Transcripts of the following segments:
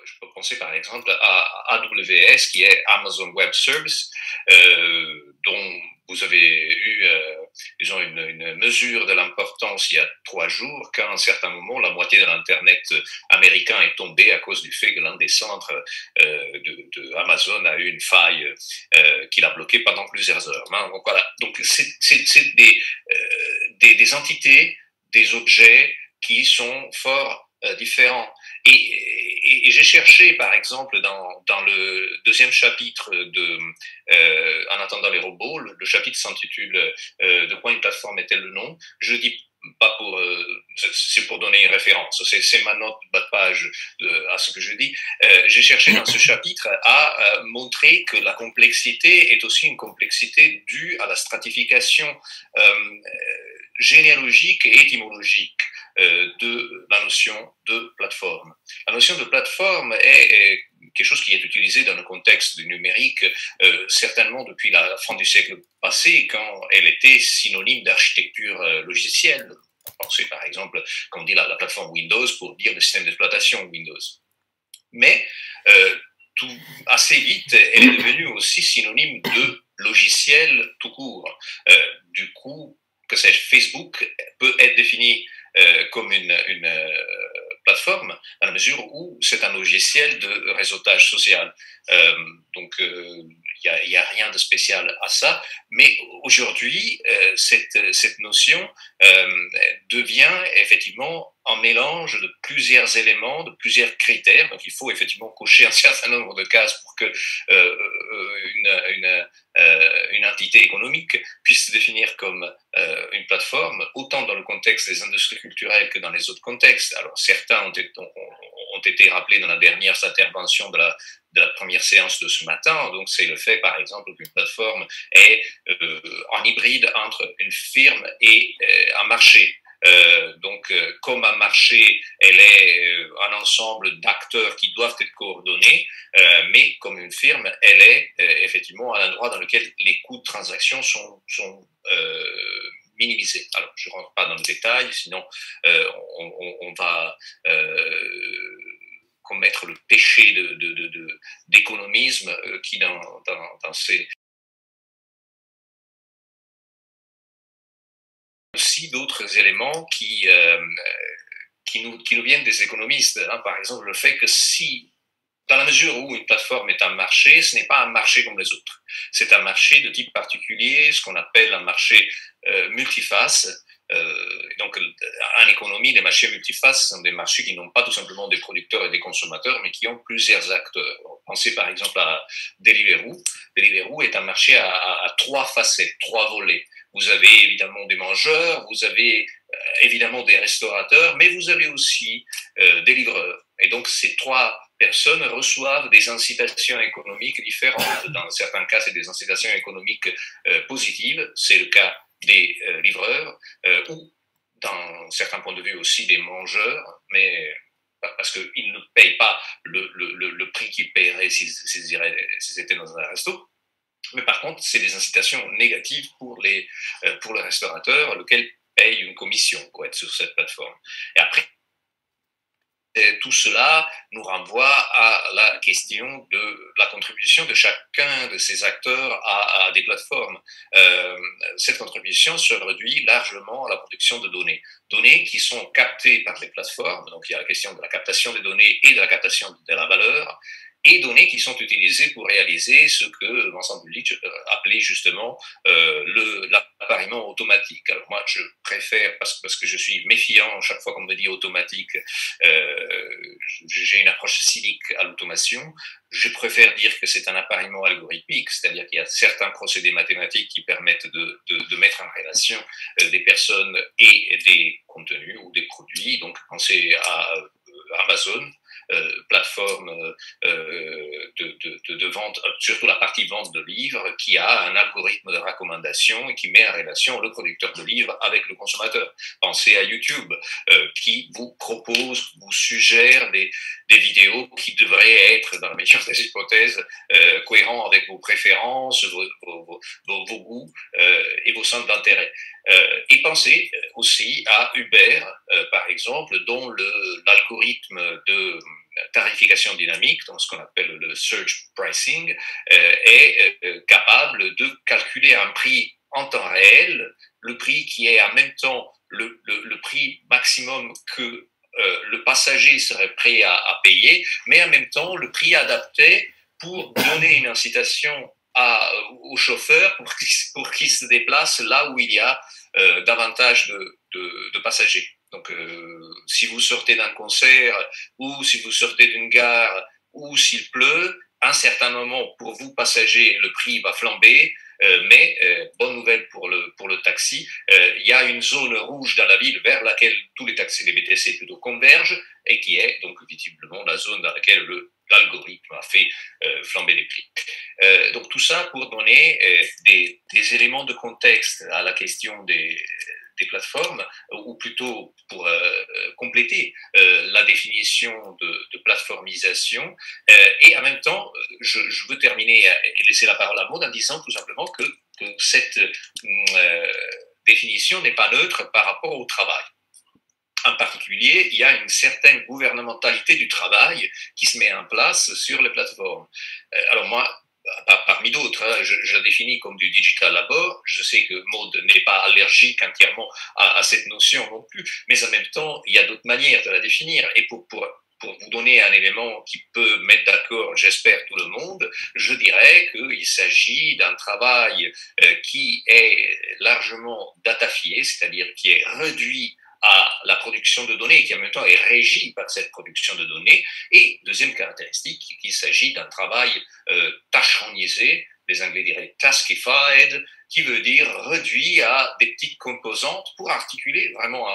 Je peux penser par exemple à AWS, qui est Amazon Web Service, dont vous avez eu, disons, une mesure de l'importance il y a 3 jours, qu'à un certain moment, la moitié de l'Internet américain est tombée à cause du fait que l'un des centres de Amazon a eu une faille qui l'a bloqué pendant plusieurs heures. Hein. Donc voilà, donc c'est des entités, des objets qui sont fort différents. Et j'ai cherché, par exemple, dans le deuxième chapitre de En attendant les robots, le chapitre s'intitule De quoi une plateforme est-elle le nom? Je dis pas pour, c'est pour donner une référence, c'est ma note bas de page à ce que je dis. J'ai cherché dans ce chapitre à montrer que la complexité est aussi une complexité due à la stratification généalogique et étymologique de la notion de plateforme. La notion de plateforme est quelque chose qui est utilisé dans le contexte du numérique, certainement depuis la fin du siècle passé, quand elle était synonyme d'architecture logicielle. Pensez par exemple, comme on dit la plateforme Windows pour dire le système d'exploitation Windows. Mais assez vite, elle est devenue aussi synonyme de logiciel tout court. Du coup, que sais-je, Facebook peut être défini comme une plateforme dans la mesure où c'est un logiciel de réseautage social. Donc, il n'y a rien de spécial à ça. Mais aujourd'hui, cette notion devient effectivement un mélange de plusieurs éléments, de plusieurs critères. Donc, il faut effectivement cocher un certain nombre de cases pour que une entité économique puisse se définir comme une plateforme, autant dans le contexte des industries culturelles que dans les autres contextes. Alors, certains ont été rappelés dans la dernière intervention de la première séance de ce matin. Donc, c'est le fait, par exemple, qu'une plateforme est un hybride entre une firme et un marché. Donc, comme un marché, elle est un ensemble d'acteurs qui doivent être coordonnés, mais comme une firme, elle est effectivement un endroit dans lequel les coûts de transaction sont minimisés. Alors, je ne rentre pas dans le détail, sinon on va commettre le péché d'économisme qui, dans ces aussi d'autres éléments qui nous viennent des économistes. Hein. Par exemple, le fait que si, dans la mesure où une plateforme est un marché, ce n'est pas un marché comme les autres. C'est un marché de type particulier, ce qu'on appelle un marché multiface. Donc, en économie, les marchés multifaces sont des marchés qui n'ont pas tout simplement des producteurs et des consommateurs, mais qui ont plusieurs acteurs. Pensez par exemple à Deliveroo. Deliveroo est un marché à 3 facettes, 3 volets. Vous avez évidemment des mangeurs, vous avez évidemment des restaurateurs, mais vous avez aussi des livreurs. Et donc, ces 3 personnes reçoivent des incitations économiques différentes. Dans certains cas, c'est des incitations économiques positives. C'est le cas des livreurs ou, dans certains points de vue aussi, des mangeurs, mais parce qu'ils ne payent pas le prix qu'ils paieraient s'ils étaient dans un resto. Mais par contre, c'est des incitations négatives pour le restaurateur, lequel paye une commission pour être sur cette plateforme. Et après, tout cela nous renvoie à la question de la contribution de chacun de ces acteurs à des plateformes. Cette contribution se réduit largement à la production de données. Données qui sont captées par les plateformes, donc il y a la question de la captation des données et de la captation de la valeur, et données qui sont utilisées pour réaliser ce que Vincent Bulich appelait justement l'appariement automatique. Alors moi, je préfère, parce que je suis méfiant chaque fois qu'on me dit automatique, j'ai une approche cynique à l'automation, je préfère dire que c'est un appariement algorithmique, c'est-à-dire qu'il y a certains procédés mathématiques qui permettent de mettre en relation des personnes et des contenus ou des produits. Donc, pensez à Amazon, plateforme de vente, surtout la partie vente de livres, qui a un algorithme de recommandation et qui met en relation le producteur de livres avec le consommateur. Pensez à YouTube, qui vous propose, vous suggère des vidéos qui devraient être, dans la meilleure des hypothèses, cohérents avec vos préférences, vos goûts et vos centres d'intérêt. Et pensez aussi à Uber, par exemple, dont l'algorithme tarification dynamique, donc ce qu'on appelle le surge pricing, est capable de calculer un prix en temps réel, le prix qui est en même temps le prix maximum que le passager serait prêt à payer, mais en même temps le prix adapté pour donner une incitation au chauffeur pour qu'il se déplace là où il y a davantage de passagers. Donc, si vous sortez d'un concert ou si vous sortez d'une gare ou s'il pleut, à un certain moment, pour vous, passagers, le prix va flamber. Mais bonne nouvelle pour le taxi, il y a une zone rouge dans la ville vers laquelle tous les taxis, les BTC plutôt convergent et qui est donc visiblement la zone dans laquelle l'algorithme a fait flamber les prix. Donc tout ça pour donner des éléments de contexte à la question des plateformes, ou plutôt pour compléter la définition de plateformisation. Et en même temps, je veux terminer et laisser la parole à Maud en disant tout simplement que cette définition n'est pas neutre par rapport au travail. En particulier, il y a une certaine gouvernementalité du travail qui se met en place sur les plateformes. Alors moi, parmi d'autres, hein, je la définis comme du digital labor. Je sais que Maud n'est pas allergique entièrement à cette notion non plus, mais en même temps, il y a d'autres manières de la définir. Et pour vous donner un élément qui peut mettre d'accord, j'espère, tout le monde, je dirais qu'il s'agit d'un travail qui est largement datafié, c'est-à-dire qui est réduit à la production de données et qui en même temps est régie par cette production de données. Et deuxième caractéristique, qu'il s'agit d'un travail tâcheronisé, les Anglais diraient taskified, qui veut dire réduit à des petites composantes pour articuler vraiment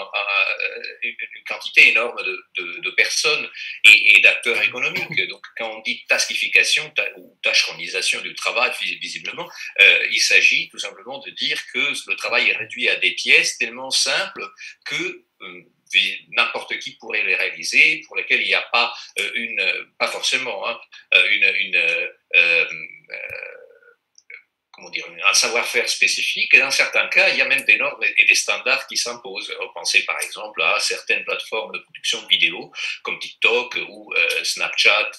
une quantité énorme de personnes et d'acteurs économiques. Donc quand on dit taskification ou tâcheronisation du travail, visiblement, il s'agit tout simplement de dire que le travail est réduit à des pièces tellement simples que n'importe qui pourrait les réaliser, pour lesquels il n'y a pas pas forcément hein, comment dire, un savoir-faire spécifique. Et dans certains cas, il y a même des normes et des standards qui s'imposent. Pensez par exemple à certaines plateformes de production de vidéos comme TikTok ou Snapchat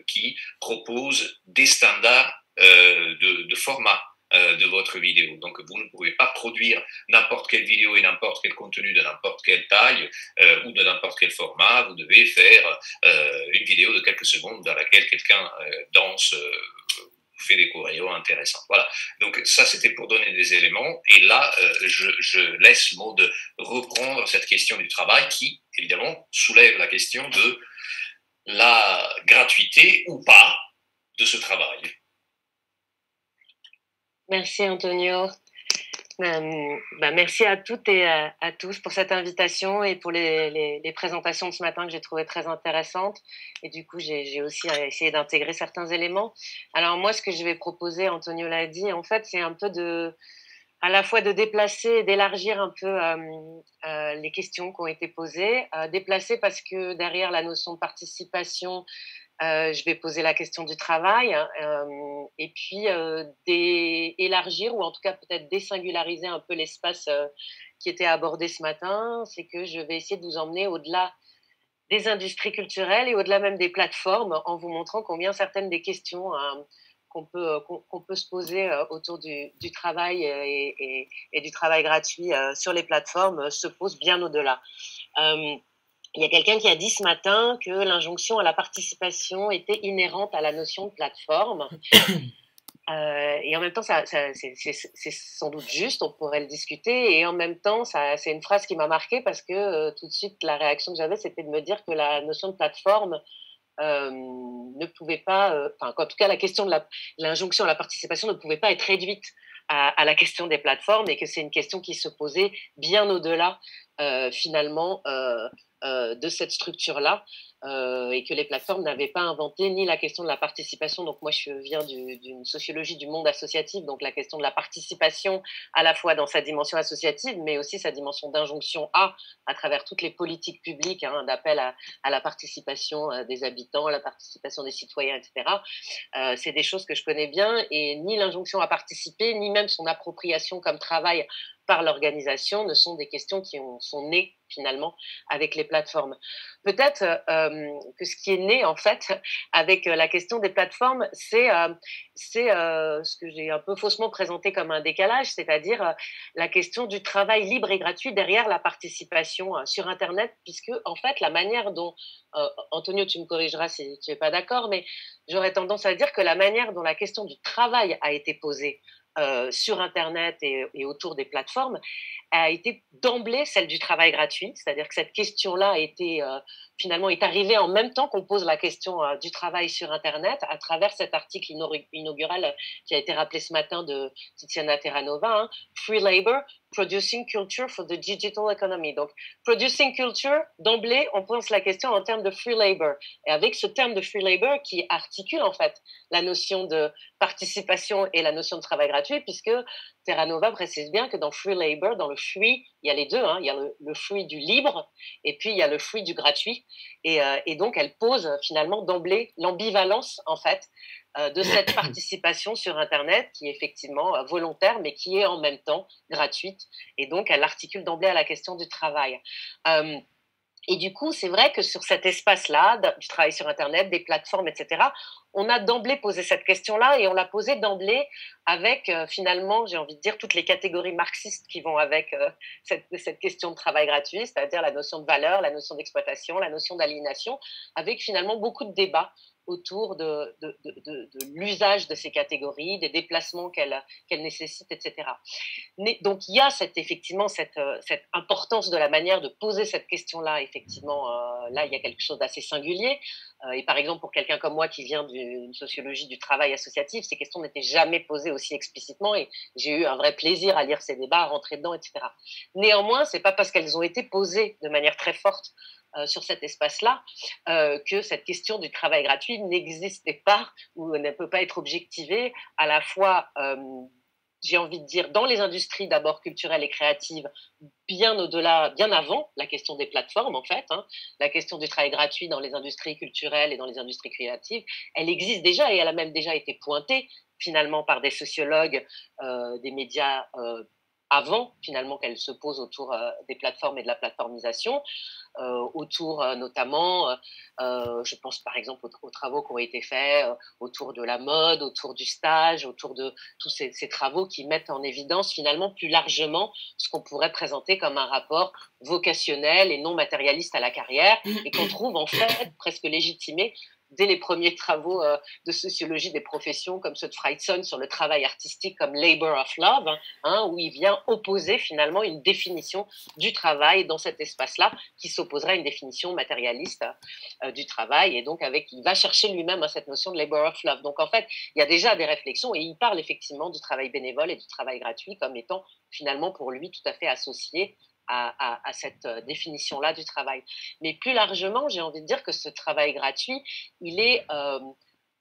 qui proposent des standards de format de votre vidéo. Donc, vous ne pouvez pas produire n'importe quelle vidéo et n'importe quel contenu de n'importe quelle taille ou de n'importe quel format. Vous devez faire une vidéo de quelques secondes dans laquelle quelqu'un danse fait des choréos intéressants. Voilà. Donc ça, c'était pour donner des éléments. Et là, je laisse Maud reprendre cette question du travail qui, évidemment, soulève la question de la gratuité ou pas de ce travail. Merci Antonio. Merci à toutes et à tous pour cette invitation et pour les présentations de ce matin que j'ai trouvées très intéressantes. Et du coup, j'ai aussi essayé d'intégrer certains éléments. Alors moi, ce que je vais proposer, Antonio l'a dit, en fait, c'est un peu à la fois de déplacer et d'élargir un peu les questions qui ont été posées. Déplacer parce que derrière la notion de participation, je vais poser la question du travail et puis élargir ou en tout cas peut-être désingulariser un peu l'espace qui était abordé ce matin. C'est que je vais essayer de vous emmener au-delà des industries culturelles et au-delà même des plateformes en vous montrant combien certaines des questions qu'on peut se poser autour du travail et du travail gratuit sur les plateformes se posent bien au-delà. Il y a quelqu'un qui a dit ce matin que l'injonction à la participation était inhérente à la notion de plateforme. Et en même temps, c'est sans doute juste, on pourrait le discuter. Et en même temps, c'est une phrase qui m'a marquée parce que tout de suite, la réaction que j'avais, c'était de me dire que la notion de plateforme ne pouvait pas, en tout cas, la question de l'injonction à la participation ne pouvait pas être réduite à la question des plateformes et que c'est une question qui se posait bien au-delà, finalement, de cette structure-là et que les plateformes n'avaient pas inventé ni la question de la participation. Donc moi, je viens d'une sociologie du monde associatif, donc la question de la participation à la fois dans sa dimension associative, mais aussi sa dimension d'injonction à travers toutes les politiques publiques d'appel à la participation des habitants, à la participation des citoyens, etc. C'est des choses que je connais bien et ni l'injonction à participer, ni même son appropriation comme travail par l'organisation ne sont des questions qui sont nées finalement avec les plateformes. Peut-être que ce qui est né en fait avec la question des plateformes, c'est ce que j'ai un peu faussement présenté comme un décalage, c'est-à-dire la question du travail libre et gratuit derrière la participation sur Internet, puisque en fait la manière dont, Antonio, tu me corrigeras si tu n'es pas d'accord, mais j'aurais tendance à dire que la manière dont la question du travail a été posée sur Internet et autour des plateformes a été d'emblée celle du travail gratuit, c'est-à-dire que cette question-là a été finalement est arrivée en même temps qu'on pose la question du travail sur Internet à travers cet article inaugural qui a été rappelé ce matin de Tiziana Terranova, hein, Free Labor, Producing Culture for the Digital Economy. Donc, Producing Culture, d'emblée, on pense la question en termes de Free Labor. Et avec ce terme de Free Labor qui articule en fait la notion de participation et la notion de travail gratuit, puisque Terranova précise bien que dans Free Labor, dans le free, il y a les deux, hein, il y a le free du libre et puis il y a le free du gratuit. Et donc, elle pose finalement d'emblée l'ambivalence en fait de cette participation sur Internet qui est effectivement volontaire, mais qui est en même temps gratuite. Et donc, elle articule d'emblée à la question du travail. Et du coup, c'est vrai que sur cet espace-là, du travail sur Internet, des plateformes, etc., on a d'emblée posé cette question-là et on l'a posée d'emblée avec, finalement, j'ai envie de dire, toutes les catégories marxistes qui vont avec cette question de travail gratuit, c'est-à-dire la notion de valeur, la notion d'exploitation, la notion d'aliénation, avec finalement beaucoup de débats autour de l'usage de ces catégories, des déplacements qu'elles nécessitent, etc. Donc il y a effectivement cette importance de la manière de poser cette question-là. Effectivement, là, il y a quelque chose d'assez singulier. Et par exemple, pour quelqu'un comme moi qui vient d'une sociologie du travail associatif, ces questions n'étaient jamais posées aussi explicitement et j'ai eu un vrai plaisir à lire ces débats, à rentrer dedans, etc. Néanmoins, ce n'est pas parce qu'elles ont été posées de manière très forte sur cet espace-là que cette question du travail gratuit n'existait pas ou ne peut pas être objectivée à la fois j'ai envie de dire, dans les industries d'abord culturelles et créatives, bien au-delà, bien avant la question des plateformes, en fait, hein, la question du travail gratuit dans les industries culturelles et dans les industries créatives, elle existe déjà et elle a même déjà été pointée finalement par des sociologues des médias avant finalement qu'elle se pose autour des plateformes et de la plateformisation. Autour notamment, je pense par exemple aux travaux qui ont été faits autour de la mode, autour du stage, autour de tous ces travaux qui mettent en évidence finalement plus largement ce qu'on pourrait présenter comme un rapport vocationnel et non matérialiste à la carrière et qu'on trouve en fait presque légitimé dès les premiers travaux de sociologie des professions comme ceux de Freidson sur le travail artistique comme labor of love, hein, où il vient opposer finalement une définition du travail dans cet espace-là qui s'opposerait à une définition matérialiste du travail et donc il va chercher lui-même cette notion de labor of love. Donc en fait, il y a déjà des réflexions et il parle effectivement du travail bénévole et du travail gratuit comme étant finalement pour lui tout à fait associé à cette définition-là du travail. Mais plus largement, j'ai envie de dire que ce travail gratuit, il est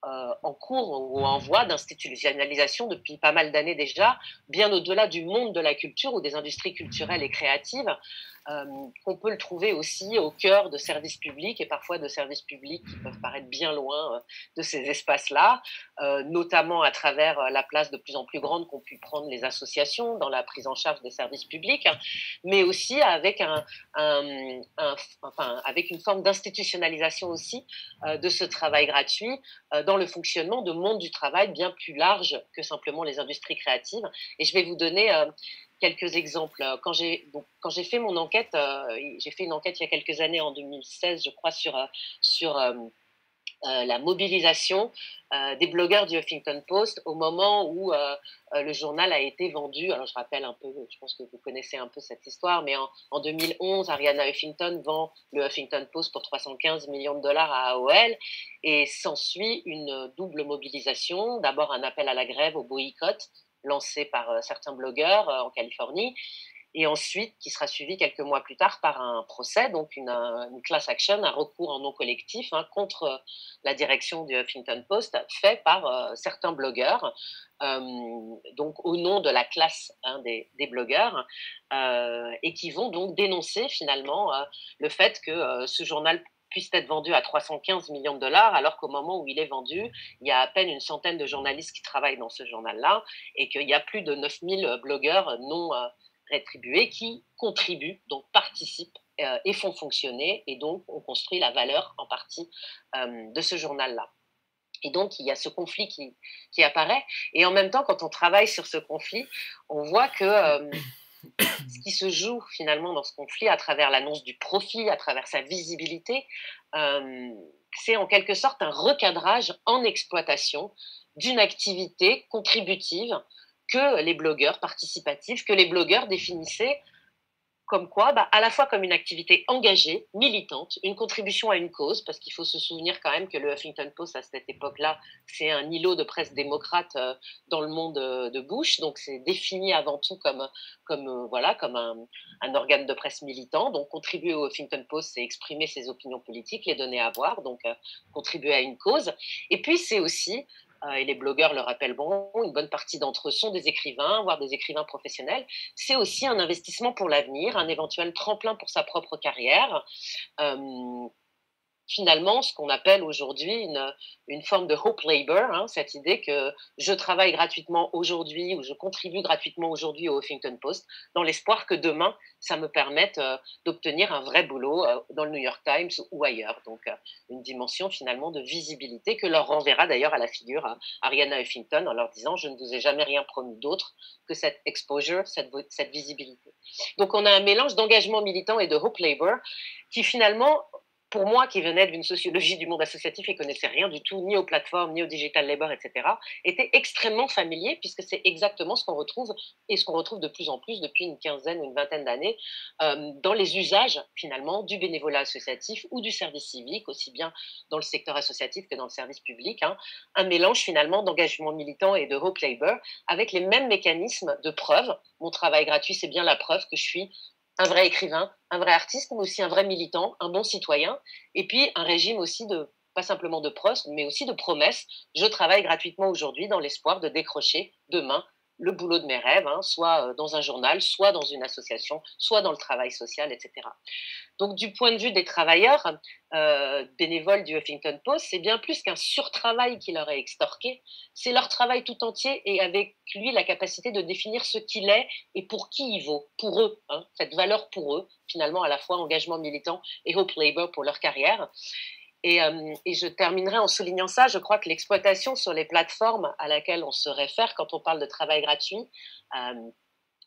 en cours ou en voie d'institutionnalisation depuis pas mal d'années déjà, bien au-delà du monde de la culture ou des industries culturelles et créatives, qu'on peut le trouver aussi au cœur de services publics et parfois de services publics qui peuvent paraître bien loin de ces espaces-là, notamment à travers la place de plus en plus grande qu'ont pu prendre les associations dans la prise en charge des services publics, mais aussi avec, avec une forme d'institutionnalisation aussi de ce travail gratuit dans le fonctionnement de monde du travail bien plus large que simplement les industries créatives. Et je vais vous donner quelques exemples. Quand j'ai fait mon enquête, j'ai fait une enquête il y a quelques années, en 2016, je crois, sur la mobilisation des blogueurs du Huffington Post au moment où le journal a été vendu. Alors je rappelle un peu, je pense que vous connaissez un peu cette histoire, mais en 2011, Arianna Huffington vend le Huffington Post pour 315 millions de dollars à AOL et s'ensuit une double mobilisation. D'abord un appel à la grève, au boycott, lancé par certains blogueurs en Californie, et ensuite qui sera suivi quelques mois plus tard par un procès, donc une class action, un recours en non collectif contre la direction du Huffington Post, fait par certains blogueurs, donc au nom de la classe des blogueurs, et qui vont donc dénoncer finalement le fait que ce journal puisse être vendu à 315 millions de dollars, alors qu'au moment où il est vendu, il y a à peine une centaine de journalistes qui travaillent dans ce journal-là, et qu'il y a plus de 9000 blogueurs rétribués qui contribuent, donc participent et font fonctionner, et donc on construit la valeur en partie de ce journal-là. Et donc, il y a ce conflit qui apparaît. Et en même temps, quand on travaille sur ce conflit, on voit que ce qui se joue finalement dans ce conflit, à travers l'annonce du profit, à travers sa visibilité, c'est en quelque sorte un recadrage en exploitation d'une activité contributive que les blogueurs participatifs, que les blogueurs définissaient comme quoi, à la fois comme une activité engagée, militante, une contribution à une cause, parce qu'il faut se souvenir quand même que le Huffington Post, à cette époque-là, c'est un îlot de presse démocrate dans le monde de Bush, donc c'est défini avant tout comme un organe de presse militant. Donc contribuer au Huffington Post, c'est exprimer ses opinions politiques, les donner à voir, donc contribuer à une cause. Et puis c'est aussi et les blogueurs le rappellent bon, une bonne partie d'entre eux sont des écrivains, voire des écrivains professionnels. C'est aussi un investissement pour l'avenir, un éventuel tremplin pour sa propre carrière. Finalement, ce qu'on appelle aujourd'hui une forme de hope labor, hein, cette idée que je travaille gratuitement aujourd'hui ou je contribue gratuitement aujourd'hui au Huffington Post dans l'espoir que demain, ça me permette d'obtenir un vrai boulot dans le New York Times ou ailleurs. Donc, une dimension finalement de visibilité que leur renverra d'ailleurs à la figure Arianna Huffington en leur disant « Je ne vous ai jamais rien promis d'autre que cette exposure, cette visibilité ». Donc, on a un mélange d'engagement militant et de hope labor qui finalement pour moi, qui venais d'une sociologie du monde associatif et connaissait rien du tout, ni aux plateformes, ni au digital labor, etc., était extrêmement familier, puisque c'est exactement ce qu'on retrouve, et ce qu'on retrouve de plus en plus depuis une quinzaine ou une vingtaine d'années, dans les usages, finalement, du bénévolat associatif ou du service civique, aussi bien dans le secteur associatif que dans le service public, hein, un mélange, finalement, d'engagement militant et de hope labor, avec les mêmes mécanismes de preuve. Mon travail gratuit, c'est bien la preuve que je suis un vrai écrivain, un vrai artiste, mais aussi un vrai militant, un bon citoyen, et puis un régime aussi de, pas simplement de preuves, mais aussi de promesses. Je travaille gratuitement aujourd'hui dans l'espoir de décrocher demain le boulot de mes rêves, hein, soit dans un journal, soit dans une association, soit dans le travail social, etc. Donc, du point de vue des travailleurs bénévoles du Huffington Post, c'est bien plus qu'un surtravail qui leur est extorqué, c'est leur travail tout entier et avec lui la capacité de définir ce qu'il est et pour qui il vaut, pour eux, hein, cette valeur pour eux, finalement à la fois engagement militant et hope labor pour leur carrière. Et je terminerai en soulignant ça, je crois que l'exploitation sur les plateformes à laquelle on se réfère quand on parle de travail gratuit,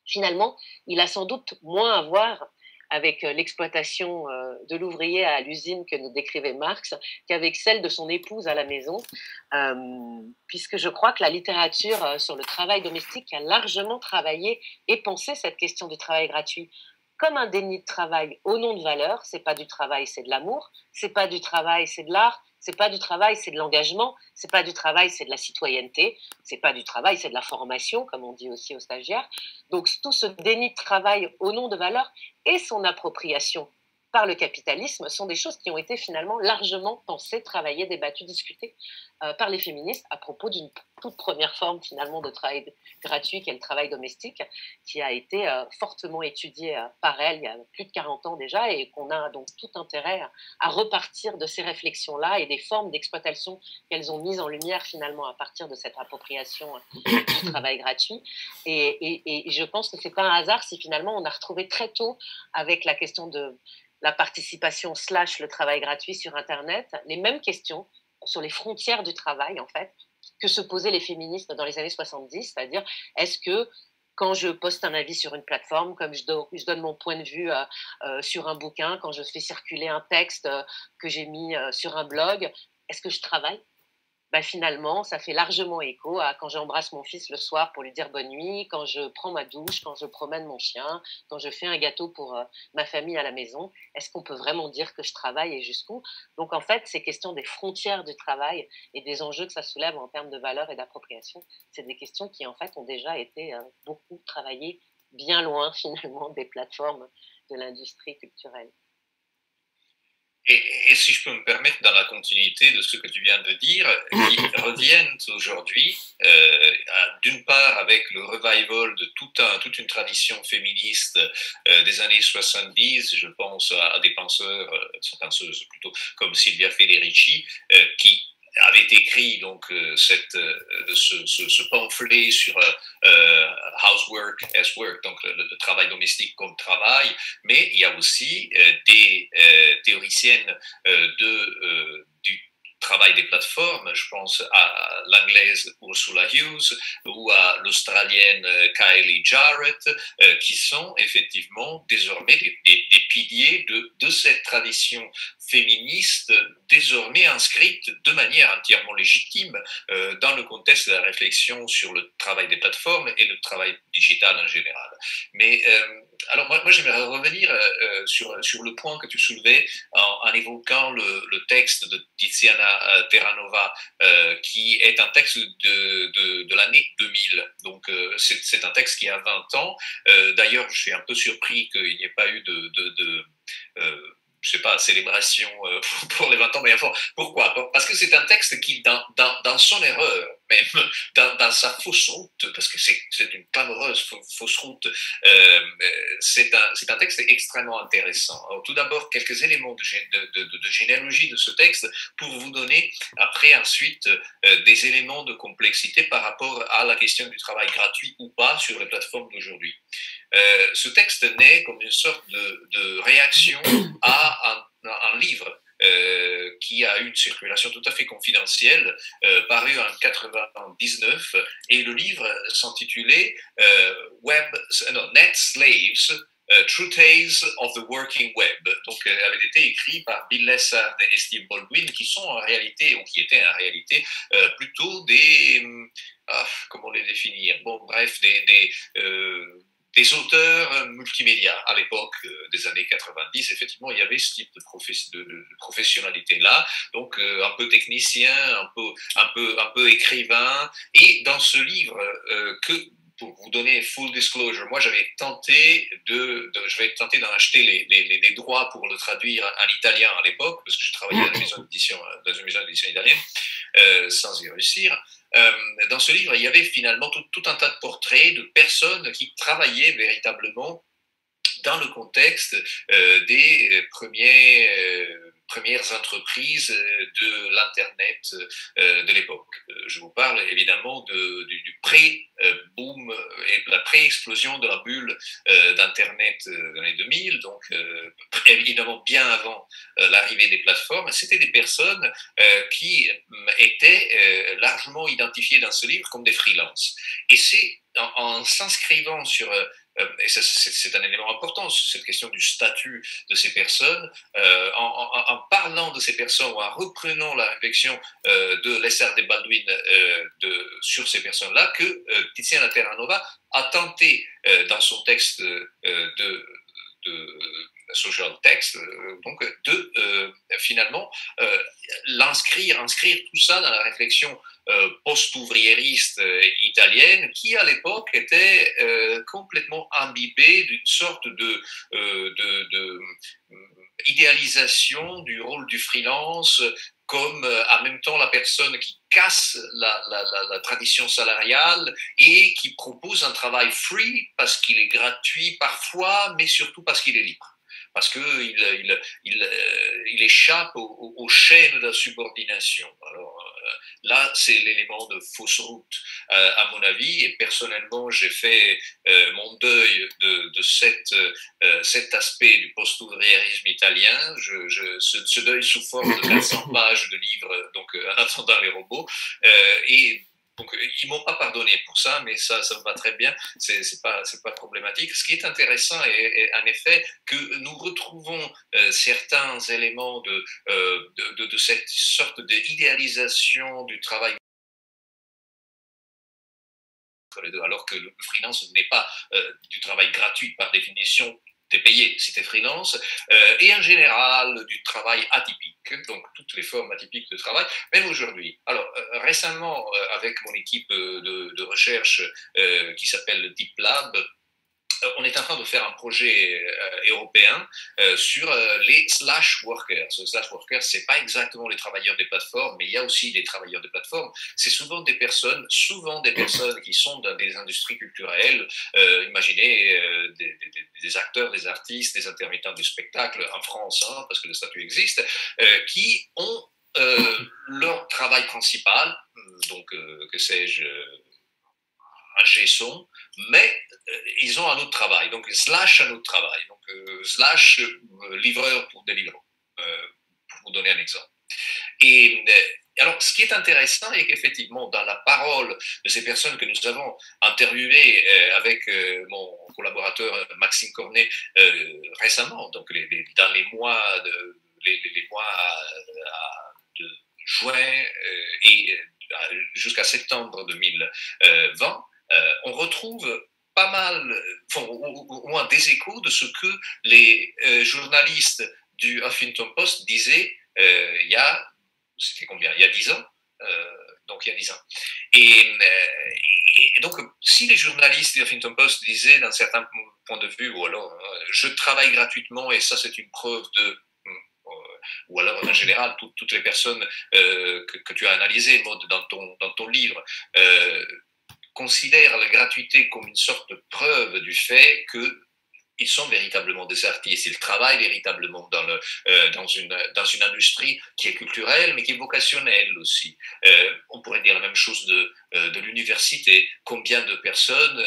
finalement, il a sans doute moins à voir avec l'exploitation de l'ouvrier à l'usine que nous décrivait Marx, qu'avec celle de son épouse à la maison, puisque je crois que la littérature sur le travail domestique a largement travaillé et pensé cette question du travail gratuit comme un déni de travail au nom de valeur. C'est pas du travail, c'est de l'amour. C'est pas du travail, c'est de l'art. C'est pas du travail, c'est de l'engagement. C'est pas du travail, c'est de la citoyenneté. C'est pas du travail, c'est de la formation, comme on dit aussi aux stagiaires. Donc tout ce déni de travail au nom de valeur et son appropriation par le capitalisme sont des choses qui ont été finalement largement pensées, travaillées, débattues, discutées par les féministes à propos d'une toute première forme finalement de travail gratuit qu'est le travail domestique, qui a été fortement étudiée par elles il y a plus de 40 ans déjà et qu'on a donc tout intérêt à repartir de ces réflexions-là et des formes d'exploitation qu'elles ont mises en lumière finalement à partir de cette appropriation du travail gratuit. Et je pense que c'est pas un hasard si finalement on a retrouvé très tôt avec la question de la participation / le travail gratuit sur Internet, les mêmes questions sur les frontières du travail, en fait, que se posaient les féministes dans les années 70, c'est-à-dire, est-ce que quand je poste un avis sur une plateforme, comme je donne mon point de vue sur un bouquin, quand je fais circuler un texte que j'ai mis sur un blog, est-ce que je travaille ? Finalement, ça fait largement écho à quand j'embrasse mon fils le soir pour lui dire bonne nuit, quand je prends ma douche, quand je promène mon chien, quand je fais un gâteau pour ma famille à la maison. Est-ce qu'on peut vraiment dire que je travaille et jusqu'où ? Donc en fait, ces questions des frontières du travail et des enjeux que ça soulève en termes de valeur et d'appropriation, c'est des questions qui en fait ont déjà été beaucoup travaillées bien loin finalement des plateformes de l'industrie culturelle. Et si je peux me permettre, dans la continuité de ce que tu viens de dire, qui reviennent aujourd'hui, d'une part avec le revival de toute une tradition féministe des années 70, je pense à des penseuses plutôt comme Silvia Federici, qui avait écrit donc ce pamphlet sur housework as work, donc le travail domestique comme travail, mais il y a aussi des théoriciennes du travail des plateformes, je pense à l'anglaise Ursula Hughes ou à l'australienne Kylie Jarrett, qui sont effectivement désormais des piliers de cette tradition féministe désormais inscrite de manière entièrement légitime dans le contexte de la réflexion sur le travail des plateformes et le travail digital en général. Mais alors moi j'aimerais revenir sur le point que tu soulevais en évoquant le texte de Tiziana Terranova, qui est un texte de l'année 2000. Donc c'est un texte qui a 20 ans. D'ailleurs, je suis un peu surpris qu'il n'y ait pas eu je sais pas, célébration pour les 20 ans, mais enfin, pourquoi? Parce que c'est un texte qui, dans son erreur, même dans sa fausse route, parce que c'est une clamoureuse fausse route, c'est un texte extrêmement intéressant. Alors, tout d'abord, quelques éléments de généalogie de ce texte pour vous donner, après, ensuite, des éléments de complexité par rapport à la question du travail gratuit ou pas sur les plateformes d'aujourd'hui. Ce texte naît comme une sorte de réaction à un livre qui a eu une circulation tout à fait confidentielle, paru en 99, et le livre s'intitulait Net Slaves, True Tales of the Working Web. Donc, avait été écrit par Bill Lessard et Steve Baldwin, qui sont en réalité, ou qui étaient en réalité, plutôt comment les définir? Bon, bref, des auteurs multimédia. À l'époque des années 90, effectivement, il y avait ce type de professionnalité-là, donc un peu technicien, un peu écrivain. Et dans ce livre, pour vous donner full disclosure, moi j'avais tenté d'en acheter les droits pour le traduire en italien à l'époque, parce que je travaillais dans une maison d'édition italienne, sans y réussir. Dans ce livre, il y avait finalement tout un tas de portraits de personnes qui travaillaient véritablement dans le contexte des premières entreprises de l'Internet de l'époque. Je vous parle évidemment du pré-boom et de la pré-explosion de la bulle d'Internet dans les 2000, donc évidemment bien avant l'arrivée des plateformes. C'était des personnes qui étaient largement identifiées dans ce livre comme des freelances. Et c'est en s'inscrivant sur et c'est un élément important, cette question du statut de ces personnes, en parlant de ces personnes ou en reprenant la réflexion de Lessard et Baldwin sur ces personnes-là, que Tiziana Terranova a tenté dans son texte de social text, donc finalement inscrire tout ça dans la réflexion post-ouvriériste italienne, qui à l'époque était complètement imbibée d'une sorte de idéalisation du rôle du freelance comme en même temps la personne qui casse la tradition salariale et qui propose un travail free parce qu'il est gratuit parfois, mais surtout parce qu'il est libre. Parce qu'il échappe aux chaînes de subordination. Alors là, c'est l'élément de fausse route, à mon avis, et personnellement, j'ai fait mon deuil de cet aspect du post-ouvriérisme italien, ce deuil sous forme de 400 pages de livres, donc en attendant les robots, et donc, ils m'ont pas pardonné pour ça, mais ça me va très bien. C'est pas problématique. Ce qui est intéressant est en effet que nous retrouvons certains éléments de cette sorte d'idéalisation du travail, alors que le freelance n'est pas du travail gratuit par définition. T'es payé si t'es freelance, et en général du travail atypique, donc toutes les formes atypiques de travail, même aujourd'hui. Alors récemment, avec mon équipe de recherche qui s'appelle Deep Lab, on est en train de faire un projet européen sur les slash workers. Les slash workers, c'est pas exactement les travailleurs des plateformes, mais il y a aussi des travailleurs des plateformes. C'est souvent des personnes qui sont dans des industries culturelles. Imaginez des acteurs, des artistes, des intermittents du spectacle en France, hein, parce que le statut existe, qui ont leur travail principal, donc que sais-je, un GSON, mais ils ont un autre travail, donc slash un autre travail, donc slash livreur pour Deliveroo, pour vous donner un exemple. Et alors, ce qui est intéressant est qu'effectivement, dans la parole de ces personnes que nous avons interviewées avec mon collaborateur Maxime Cornet récemment, donc dans les mois les mois de juin et jusqu'à septembre 2020, on retrouve pas mal, au moins des échos de ce que les journalistes du Huffington Post disaient il y a, c'était combien? Il y a 10 ans. Donc il y a 10 ans. Et donc, si les journalistes du Huffington Post disaient d'un certain point de vue, ou alors je travaille gratuitement et ça c'est une preuve de, ou alors en général toutes les personnes que tu as analysées dans ton livre considèrent la gratuité comme une sorte de preuve du fait que ils sont véritablement des artistes, ils travaillent véritablement dans une industrie qui est culturelle, mais qui est vocationnelle aussi. On pourrait dire la même chose de l'université. Combien de personnes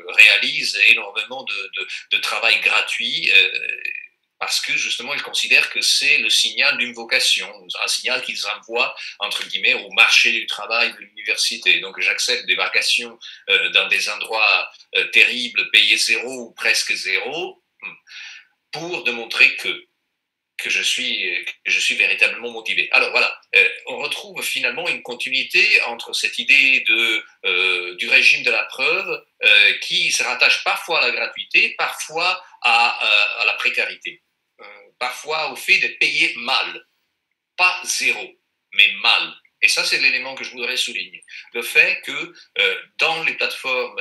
réalisent énormément de travail gratuit parce que justement ils considèrent que c'est le signal d'une vocation, un signal qu'ils envoient entre guillemets au marché du travail de l'université. Donc j'accepte des vacations dans des endroits terribles, payés zéro ou presque zéro, pour démontrer que je suis véritablement motivé. Alors voilà, on retrouve finalement une continuité entre cette idée du régime de la preuve qui se rattache parfois à la gratuité, parfois à la précarité, parfois au fait d'être payé mal, pas zéro, mais mal. Et ça, c'est l'élément que je voudrais souligner. Le fait que dans les plateformes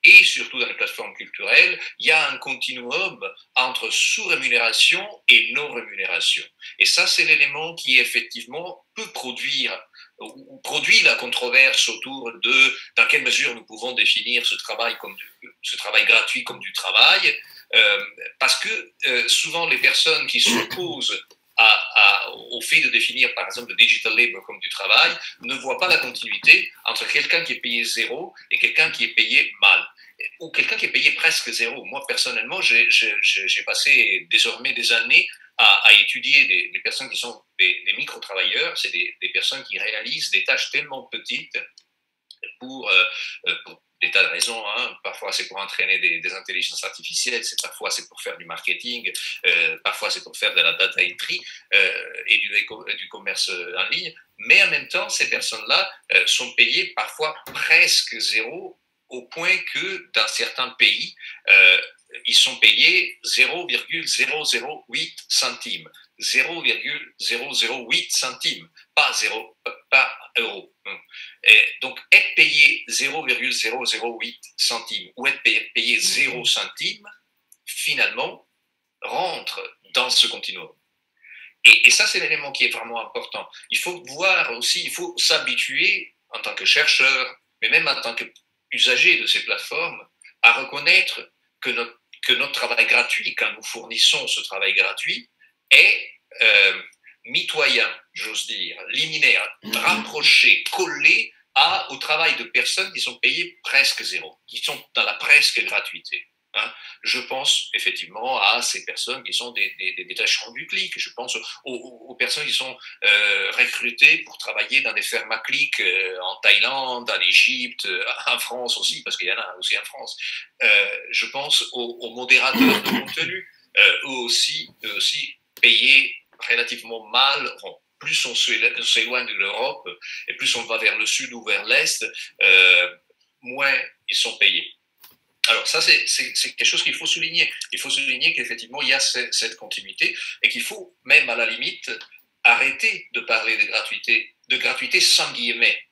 et surtout dans les plateformes culturelles, il y a un continuum entre sous-rémunération et non-rémunération. Et ça, c'est l'élément qui, effectivement, peut produire ou produit la controverse autour de dans quelle mesure nous pouvons définir ce travail gratuit comme du travail, parce que souvent les personnes qui s'opposent au fait de définir, par exemple, le digital labor comme du travail, ne voient pas la continuité entre quelqu'un qui est payé zéro et quelqu'un qui est payé mal, ou quelqu'un qui est payé presque zéro. Moi, personnellement, j'ai passé désormais des années à étudier des personnes qui sont des micro-travailleurs, c'est des personnes qui réalisent des tâches tellement petites pour des tas de raisons, hein. Parfois c'est pour entraîner des intelligences artificielles, parfois c'est pour faire du marketing, parfois c'est pour faire de la data entry et du commerce en ligne, mais en même temps ces personnes-là sont payées parfois presque zéro, au point que dans certains pays ils sont payés 0,008 centimes. 0,008 centimes, pas euro. Et donc, être payé 0,008 centimes ou être payé 0 centimes, finalement, rentre dans ce continuum. Et ça, c'est l'élément qui est vraiment important. Il faut voir aussi, il faut s'habituer en tant que chercheur, mais même en tant qu'usager de ces plateformes, à reconnaître que notre travail gratuit, quand nous fournissons ce travail gratuit, est mitoyen, j'ose dire, liminaire, rapproché, collé au travail de personnes qui sont payées presque zéro, qui sont dans la presque gratuité. Hein. Je pense effectivement à ces personnes qui sont des détachements du clic. Je pense aux personnes qui sont recrutées pour travailler dans des fermes à clic en Thaïlande, en Égypte, en France aussi, parce qu'il y en a aussi en France. Je pense aux modérateurs de contenu, eux aussi payés relativement mal. Bon, plus on s'éloigne de l'Europe et plus on va vers le sud ou vers l'est, moins ils sont payés. Alors ça, c'est quelque chose qu'il faut souligner. Il faut souligner qu'effectivement, il y a cette continuité et qu'il faut même, à la limite, arrêter de parler de gratuité sans guillemets.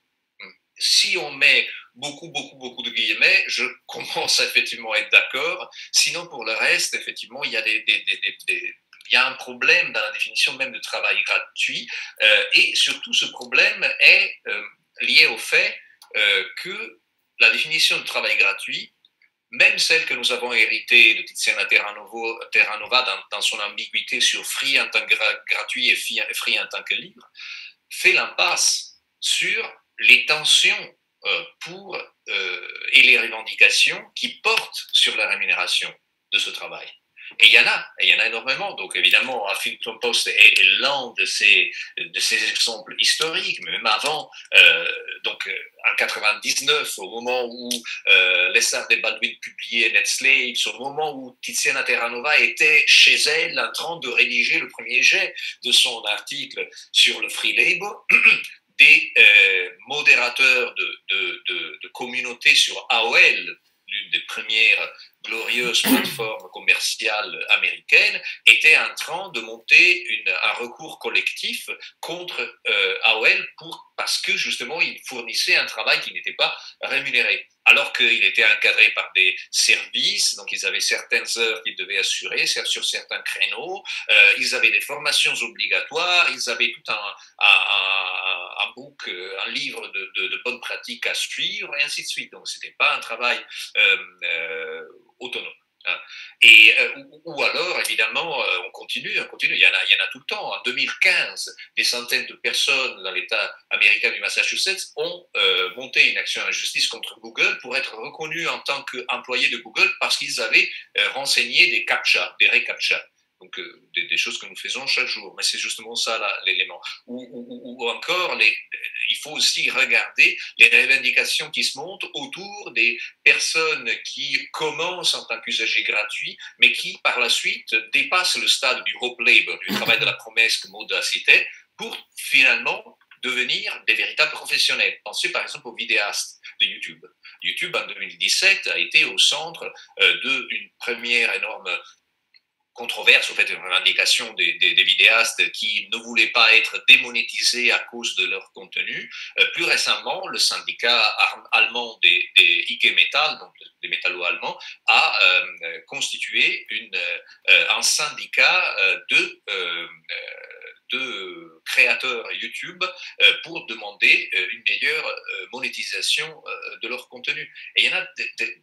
Si on met beaucoup de guillemets, je commence à effectivement être d'accord. Sinon, pour le reste, effectivement, il y a il y a un problème dans la définition même de travail gratuit. Et surtout, ce problème est lié au fait que la définition de travail gratuit même celle que nous avons héritée de Tiziana Terranova dans son ambiguïté sur free en tant que gratuit et free en tant que libre, fait l'impasse sur les tensions et les revendications qui portent sur la rémunération de ce travail. Et il y en a énormément. Donc évidemment, Huffington Post est l'un de ces exemples historiques, mais même avant, en 99, au moment où Lessard de Baldwin publiait Net Slaves, au moment où Tiziana Terranova était chez elle en train de rédiger le premier jet de son article sur le free labor, des modérateurs de communautés sur AOL, l'une des premières glorieuses plateformes commerciales américaines, était en train de monter un recours collectif contre AOL parce que justement il fournissait un travail qui n'était pas rémunéré, alors qu'il était encadré par des services, donc ils avaient certaines heures qu'ils devaient assurer sur certains créneaux, ils avaient des formations obligatoires, ils avaient tout un book, un livre de bonnes pratiques à suivre, et ainsi de suite. Donc ce n'était pas un travail autonome. Et, ou alors, évidemment, on continue, il y en a tout le temps. En 2015, des centaines de personnes dans l'État américain du Massachusetts ont monté une action en justice contre Google pour être reconnus en tant qu'employés de Google parce qu'ils avaient renseigné des CAPTCHA, des reCAPTCHA. Donc des choses que nous faisons chaque jour, mais c'est justement ça l'élément. Ou encore, il faut aussi regarder les revendications qui se montent autour des personnes qui commencent en tant qu'usagers gratuits, mais qui par la suite dépassent le stade du hope labor, du travail de la promesse que Maud a cité, pour finalement devenir des véritables professionnels. Pensez par exemple aux vidéastes de YouTube. YouTube en 2017 a été au centre d'une première énorme controverse, au fait, une revendication des vidéastes qui ne voulaient pas être démonétisés à cause de leur contenu. Plus récemment, le syndicat allemand des IG Metall, donc des métallos allemands, a constitué un syndicat de créateurs YouTube pour demander une meilleure monétisation de leur contenu. Et il y en a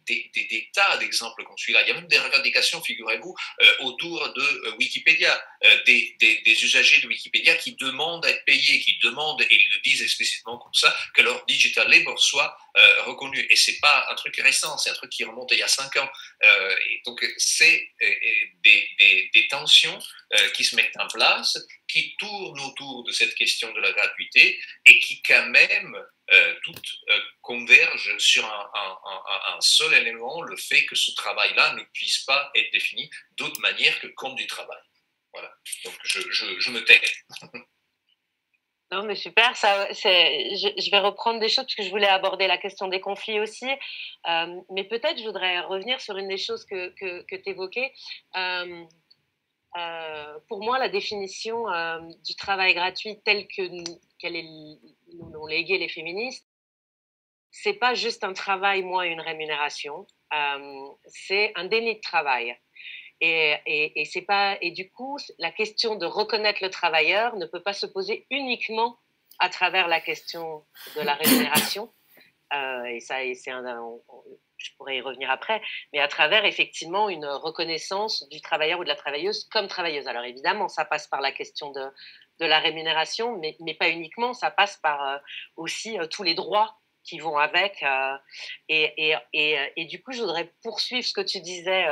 des tas d'exemples comme celui-là. Il y a même des revendications, figurez-vous, autour de Wikipédia, des usagers de Wikipédia qui demandent à être payés, qui demandent, et ils le disent explicitement comme ça, que leur digital labor soit reconnu. Et c'est pas un truc récent, c'est un truc qui remonte il y a 5 ans. Et donc c'est des tensions qui se mettent en place, qui tournent autour de cette question de la gratuité et qui quand même toutes convergent sur un seul élément, le fait que ce travail-là ne puisse pas être défini d'autre manière que comme du travail. Voilà. Donc je me tais. Non, mais super. Je vais reprendre des choses parce que je voulais aborder la question des conflits aussi. Mais peut-être je voudrais revenir sur une des choses que tu évoquais. Pour moi, la définition du travail gratuit tel qu'elle est nous l'ont légué les féministes, c'est pas juste un travail moins une rémunération, c'est un déni de travail. C'est pas, et du coup, la question de reconnaître le travailleur ne peut pas se poser uniquement à travers la question de la rémunération. Je pourrais y revenir après, mais à travers effectivement une reconnaissance du travailleur ou de la travailleuse comme travailleuse. Alors évidemment, ça passe par la question de la rémunération, mais pas uniquement, ça passe par aussi tous les droits qui vont avec. Et du coup, je voudrais poursuivre ce que tu disais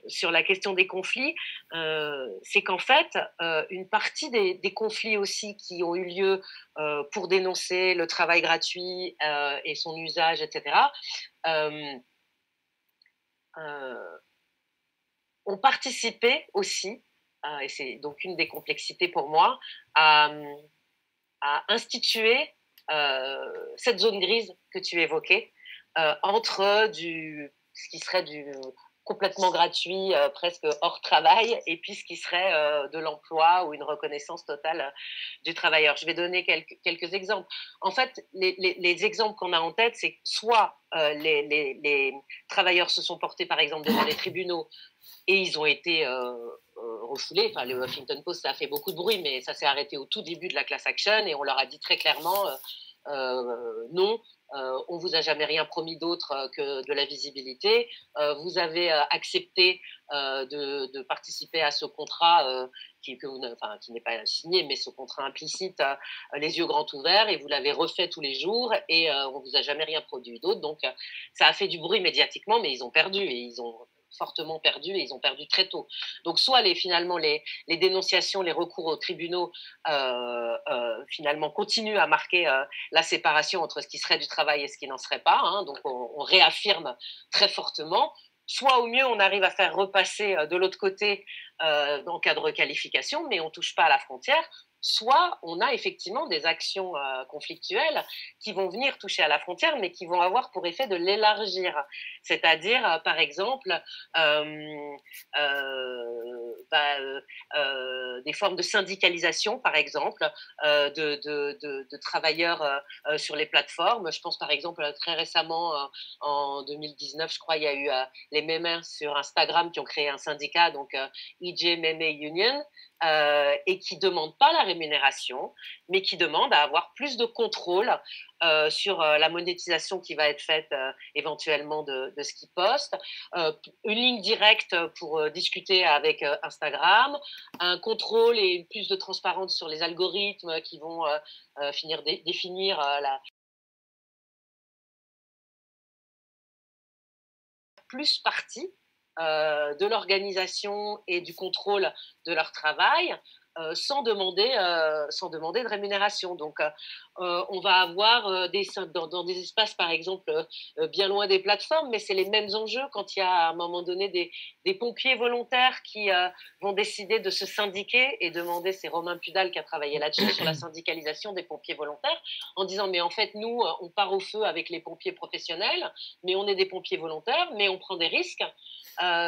sur la question des conflits. C'est qu'en fait, une partie des conflits aussi qui ont eu lieu pour dénoncer le travail gratuit et son usage, etc., ont participé aussi, et c'est donc une des complexités pour moi, à instituer cette zone grise que tu évoquais entre ce qui serait du complètement gratuit, presque hors travail, et puis ce qui serait de l'emploi ou une reconnaissance totale du travailleur. Je vais donner quelques exemples. En fait, les exemples qu'on a en tête, c'est soit les travailleurs se sont portés, par exemple, devant les tribunaux et ils ont été refoulés. Enfin, le Huffington Post, ça a fait beaucoup de bruit, mais ça s'est arrêté au tout début de la class action et on leur a dit très clairement non, on vous a jamais rien promis d'autre que de la visibilité. Vous avez accepté de participer à ce contrat qui n'est pas signé, mais ce contrat implicite, les yeux grands ouverts, et vous l'avez refait tous les jours, et on vous a jamais rien produit d'autre. Donc, ça a fait du bruit médiatiquement, mais ils ont perdu, et ils ont fortement perdu, et ils ont perdu très tôt. Donc, soit finalement les dénonciations, les recours aux tribunaux finalement continuent à marquer la séparation entre ce qui serait du travail et ce qui n'en serait pas. Hein, donc, on réaffirme très fortement. Soit au mieux, on arrive à faire repasser de l'autre côté en cas de requalification, mais on ne touche pas à la frontière. Soit on a effectivement des actions conflictuelles qui vont venir toucher à la frontière, mais qui vont avoir pour effet de l'élargir. C'est-à-dire, par exemple, des formes de syndicalisation, par exemple, de travailleurs sur les plateformes. Je pense par exemple très récemment, en 2019, je crois, il y a eu les mémères sur Instagram qui ont créé un syndicat, donc EJ Meme Union, et qui ne demandent pas la rémunération, mais qui demandent à avoir plus de contrôle sur la monétisation qui va être faite éventuellement de ce qu'ils postent, une ligne directe pour discuter avec Instagram, un contrôle et plus de transparence sur les algorithmes qui vont définir la plus partie de l'organisation et du contrôle de leur travail sans demander de rémunération. Donc, on va avoir dans des espaces, par exemple, bien loin des plateformes, mais c'est les mêmes enjeux quand il y a à un moment donné des pompiers volontaires qui vont décider de se syndiquer et demander, c'est Romain Pudal qui a travaillé là-dessus, sur la syndicalisation des pompiers volontaires, en disant, mais en fait, nous, on part au feu avec les pompiers professionnels, mais on est des pompiers volontaires, mais on prend des risques.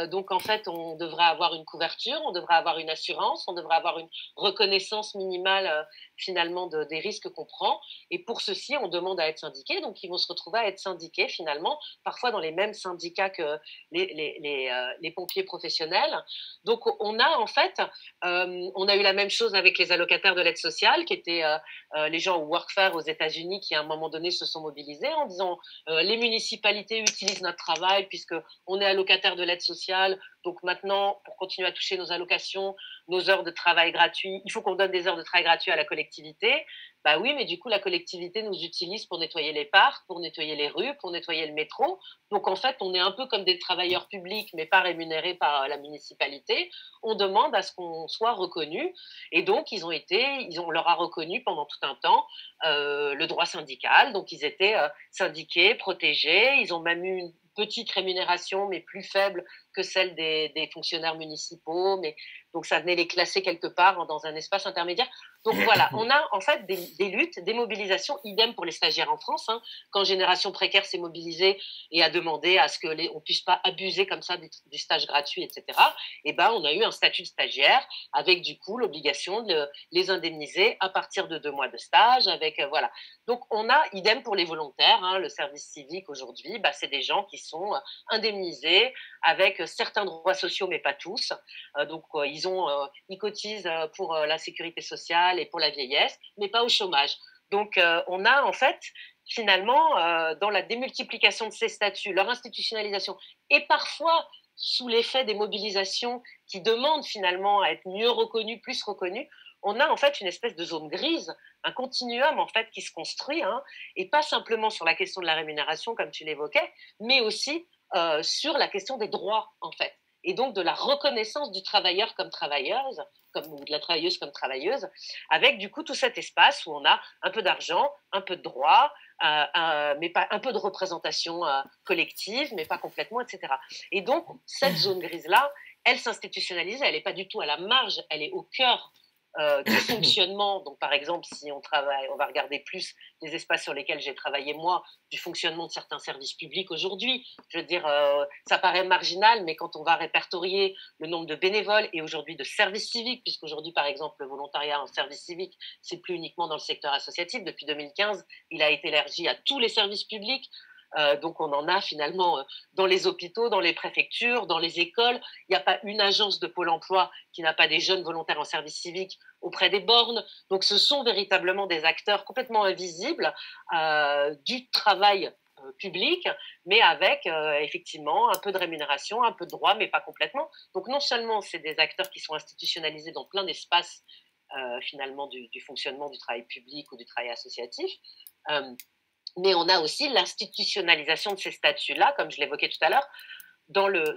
Donc, en fait, on devrait avoir une couverture, on devrait avoir une assurance, on devrait avoir une reconnaissance minimale finalement des risques qu'on prend. Et pour ceci, on demande à être syndiqués. Donc, ils vont se retrouver à être syndiqués finalement, parfois dans les mêmes syndicats que les pompiers professionnels. Donc, on a en fait, on a eu la même chose avec les allocataires de l'aide sociale, qui étaient les gens au Workfare aux États-Unis, qui à un moment donné se sont mobilisés en disant les municipalités utilisent notre travail puisqu'on est allocataire de l'aide sociale. Donc maintenant, pour continuer à toucher nos allocations, nos heures de travail gratuites, il faut qu'on donne des heures de travail gratuites à la collectivité. Bah oui, mais du coup, la collectivité nous utilise pour nettoyer les parcs, pour nettoyer les rues, pour nettoyer le métro. Donc en fait, on est un peu comme des travailleurs publics, mais pas rémunérés par la municipalité. On demande à ce qu'on soit reconnu. Et donc, on leur a reconnu pendant tout un temps le droit syndical. Donc, ils étaient syndiqués, protégés. Ils ont même eu une petite rémunération, mais plus faible que celle des fonctionnaires municipaux. Donc, ça venait les classer quelque part dans un espace intermédiaire. Donc, voilà, on a en fait des luttes, des mobilisations, idem pour les stagiaires en France. Hein, quand Génération Précaire s'est mobilisée et a demandé à ce qu'on ne puisse pas abuser comme ça du stage gratuit, etc., et ben, on a eu un statut de stagiaire avec du coup l'obligation de les indemniser à partir de 2 mois de stage. Voilà. Donc, on a idem pour les volontaires. Hein, le service civique aujourd'hui, bah, c'est des gens qui sont indemnisés avec certains droits sociaux, mais pas tous. Donc, ils cotisent pour la sécurité sociale et pour la vieillesse, mais pas au chômage. Donc, on a en fait, finalement, dans la démultiplication de ces statuts, leur institutionnalisation, et parfois sous l'effet des mobilisations qui demandent finalement à être mieux reconnus, plus reconnus, on a en fait une espèce de zone grise, un continuum en fait qui se construit, hein, et pas simplement sur la question de la rémunération comme tu l'évoquais, mais aussi sur la question des droits en fait, et donc de la reconnaissance du travailleur comme travailleuse, ou de la travailleuse comme travailleuse, avec du coup tout cet espace où on a un peu d'argent, un peu de droits, mais pas un peu de représentation collective, mais pas complètement, etc. Et donc cette zone grise là, elle s'institutionnalise, elle n'est pas du tout à la marge, elle est au cœur du fonctionnement. Donc, par exemple, si on va regarder plus les espaces sur lesquels j'ai travaillé moi, du fonctionnement de certains services publics aujourd'hui. Je veux dire, ça paraît marginal, mais quand on va répertorier le nombre de bénévoles et aujourd'hui de services civiques, puisqu'aujourd'hui, par exemple, le volontariat en service civique, c'est plus uniquement dans le secteur associatif. Depuis 2015, il a été élargi à tous les services publics. Donc on en a finalement dans les hôpitaux, dans les préfectures, dans les écoles. Il n'y a pas une agence de Pôle emploi qui n'a pas des jeunes volontaires en service civique auprès des bornes. Donc ce sont véritablement des acteurs complètement invisibles du travail public, mais avec effectivement un peu de rémunération, un peu de droit, mais pas complètement. Donc non seulement c'est des acteurs qui sont institutionnalisés dans plein d'espaces finalement du fonctionnement du travail public ou du travail associatif, mais on a aussi l'institutionnalisation de ces statuts-là, comme je l'évoquais tout à l'heure,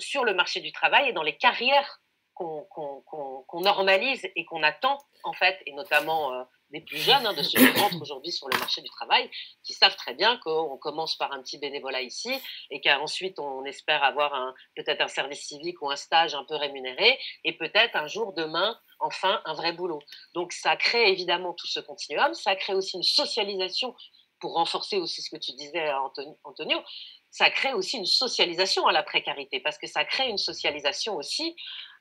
sur le marché du travail et dans les carrières qu'on normalise et qu'on attend, en fait, et notamment des plus jeunes, de ceux qui rentrent aujourd'hui sur le marché du travail, qui savent très bien qu'on commence par un petit bénévolat ici et qu'ensuite on espère avoir peut-être un service civique ou un stage un peu rémunéré et peut-être un jour, demain, enfin, un vrai boulot. Donc ça crée évidemment tout ce continuum, ça crée aussi une socialisation pour renforcer aussi ce que tu disais, Antonio, ça crée aussi une socialisation à la précarité, parce que ça crée une socialisation aussi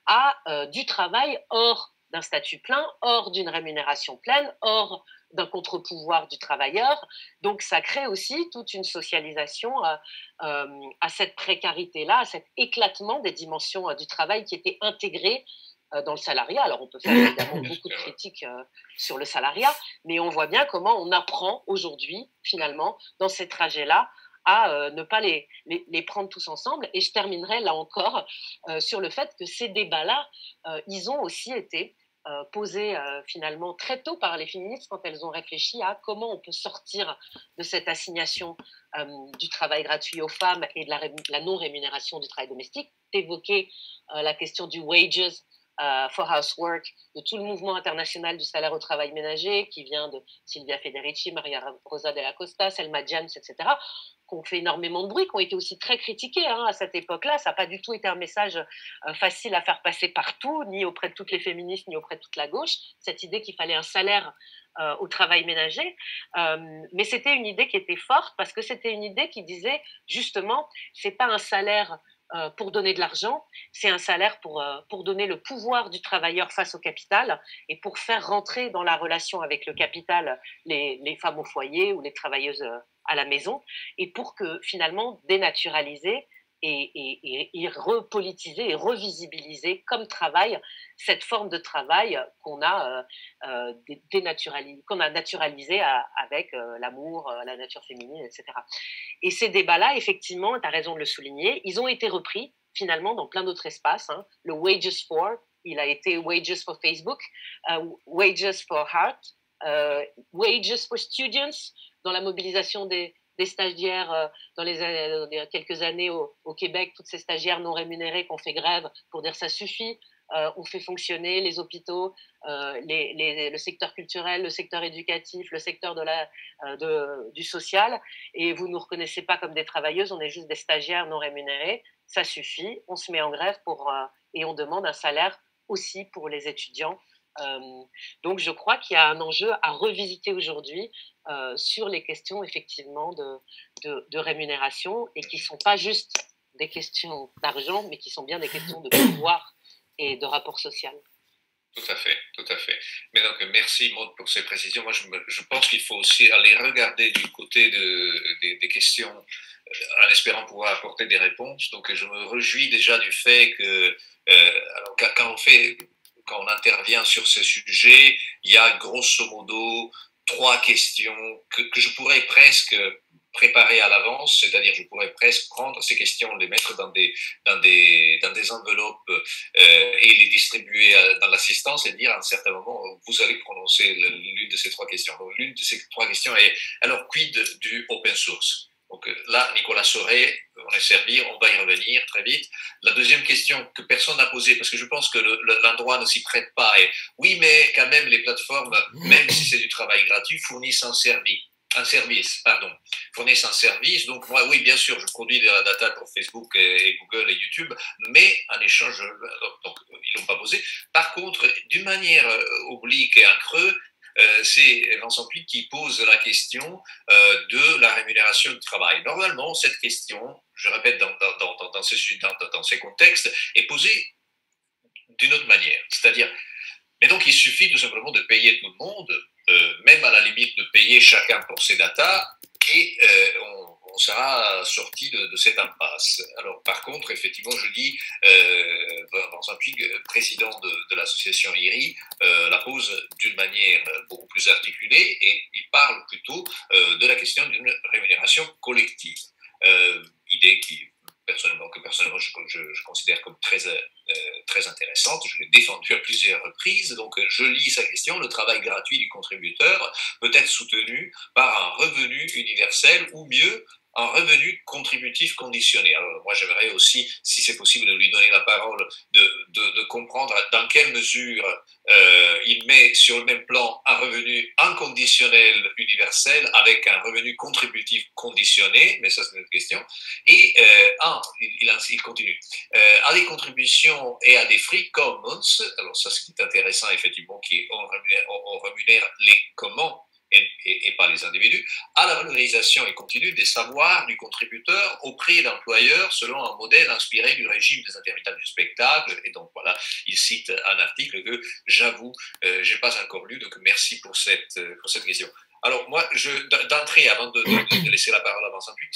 à du travail hors d'un statut plein, hors d'une rémunération pleine, hors d'un contre-pouvoir du travailleur. Donc ça crée aussi toute une socialisation à cette précarité-là, à cet éclatement des dimensions du travail qui étaient intégrées dans le salariat. Alors on peut faire évidemment beaucoup de critiques sur le salariat, mais on voit bien comment on apprend aujourd'hui, finalement, dans ces trajets-là, à ne pas les prendre tous ensemble. Et je terminerai là encore sur le fait que ces débats-là, ils ont aussi été posés finalement très tôt par les féministes quand elles ont réfléchi à comment on peut sortir de cette assignation du travail gratuit aux femmes et de la non-rémunération du travail domestique. T'évoquais la question du wages for housework, de tout le mouvement international du salaire au travail ménager, qui vient de Silvia Federici, Maria Rosa de la Costa, Selma James, etc., qui ont fait énormément de bruit, qui ont été aussi très critiqués à cette époque-là. Ça n'a pas du tout été un message facile à faire passer partout, ni auprès de toutes les féministes, ni auprès de toute la gauche, cette idée qu'il fallait un salaire au travail ménager. Mais c'était une idée qui était forte, parce que c'était une idée qui disait, justement, c'est pas un salaire pour donner de l'argent, c'est un salaire pour donner le pouvoir du travailleur face au capital et pour faire rentrer dans la relation avec le capital les femmes au foyer ou les travailleuses à la maison, et pour que finalement dénaturaliser et repolitiser et revisibiliser comme travail cette forme de travail qu'on a naturalisé avec l'amour, la nature féminine, etc. Et ces débats-là, effectivement, tu as raison de le souligner, ils ont été repris finalement dans plein d'autres espaces. Le Wages for, il a été Wages for Facebook, Wages for Heart, Wages for Students, dans la mobilisation des stagiaires dans les quelques années au Québec, toutes ces stagiaires non rémunérées qui ont fait grève pour dire ça suffit. On fait fonctionner les hôpitaux, le secteur culturel, le secteur éducatif, le secteur du social, et vous ne nous reconnaissez pas comme des travailleuses, on est juste des stagiaires non rémunérés, ça suffit, on se met en grève et on demande un salaire aussi pour les étudiants. Donc je crois qu'il y a un enjeu à revisiter aujourd'hui sur les questions effectivement de rémunération, et qui ne sont pas juste des questions d'argent, mais qui sont bien des questions de pouvoir et de rapport social. Tout à fait, tout à fait. Mais donc, merci Maud pour ces précisions. Moi, je pense qu'il faut aussi aller regarder du côté des questions en espérant pouvoir apporter des réponses. Donc, je me réjouis déjà du fait que alors, quand on intervient sur ce sujet, il y a grosso modo 3 questions que je pourrais presque préparer à l'avance, c'est-à-dire je pourrais presque prendre ces questions, les mettre dans des enveloppes et les distribuer dans l'assistance et dire à un certain moment, vous allez prononcer l'une de ces 3 questions. Donc l'une de ces 3 questions est, alors quid du open source? Donc là, Nicolas Sauret, on est servi, on va y revenir très vite. La deuxième question que personne n'a posée, parce que je pense que l'endroit ne s'y prête pas, est oui, mais quand même les plateformes, même si c'est du travail gratuit, fournissent un service. Fournissent un service. Donc moi, oui, bien sûr, je produis de la data pour Facebook et Google et YouTube, mais en échange, donc ils l'ont pas posé. Par contre, d'une manière oblique et en creux, c'est Vincent Puig qui pose la question de la rémunération du travail. Normalement, cette question, je répète, dans ces contextes, est posée d'une autre manière. C'est-à-dire, mais donc il suffit tout simplement de payer tout le monde, même à la limite de payer chacun pour ses datas, et on sera sorti de cette impasse. Alors, par contre, effectivement, je dis, Vincent Puig, président de l'association IRI, la pose d'une manière beaucoup plus articulée et il parle plutôt de la question d'une rémunération collective. Idée qui, personnellement, je considère comme très intéressante. Je l'ai défendue à plusieurs reprises. Donc, je lis sa question. Le travail gratuit du contributeur peut être soutenu par un revenu universel ou mieux, un revenu contributif conditionné. Alors, moi, j'aimerais aussi, si c'est possible, de lui donner la parole, de comprendre dans quelle mesure il met sur le même plan un revenu inconditionnel universel avec un revenu contributif conditionné, mais ça, c'est une autre question. Et il continue. À des contributions et à des free commons, alors ça, ce qui est intéressant, effectivement, on rémunère les comment et pas les individus, à la valorisation et continue des savoirs du contributeur auprès d'employeurs selon un modèle inspiré du régime des intermittents du spectacle. Et donc voilà, il cite un article que j'avoue, je n'ai pas encore lu, donc merci pour cette question. Alors moi, d'entrée, avant de laisser la parole à Vincent Puig,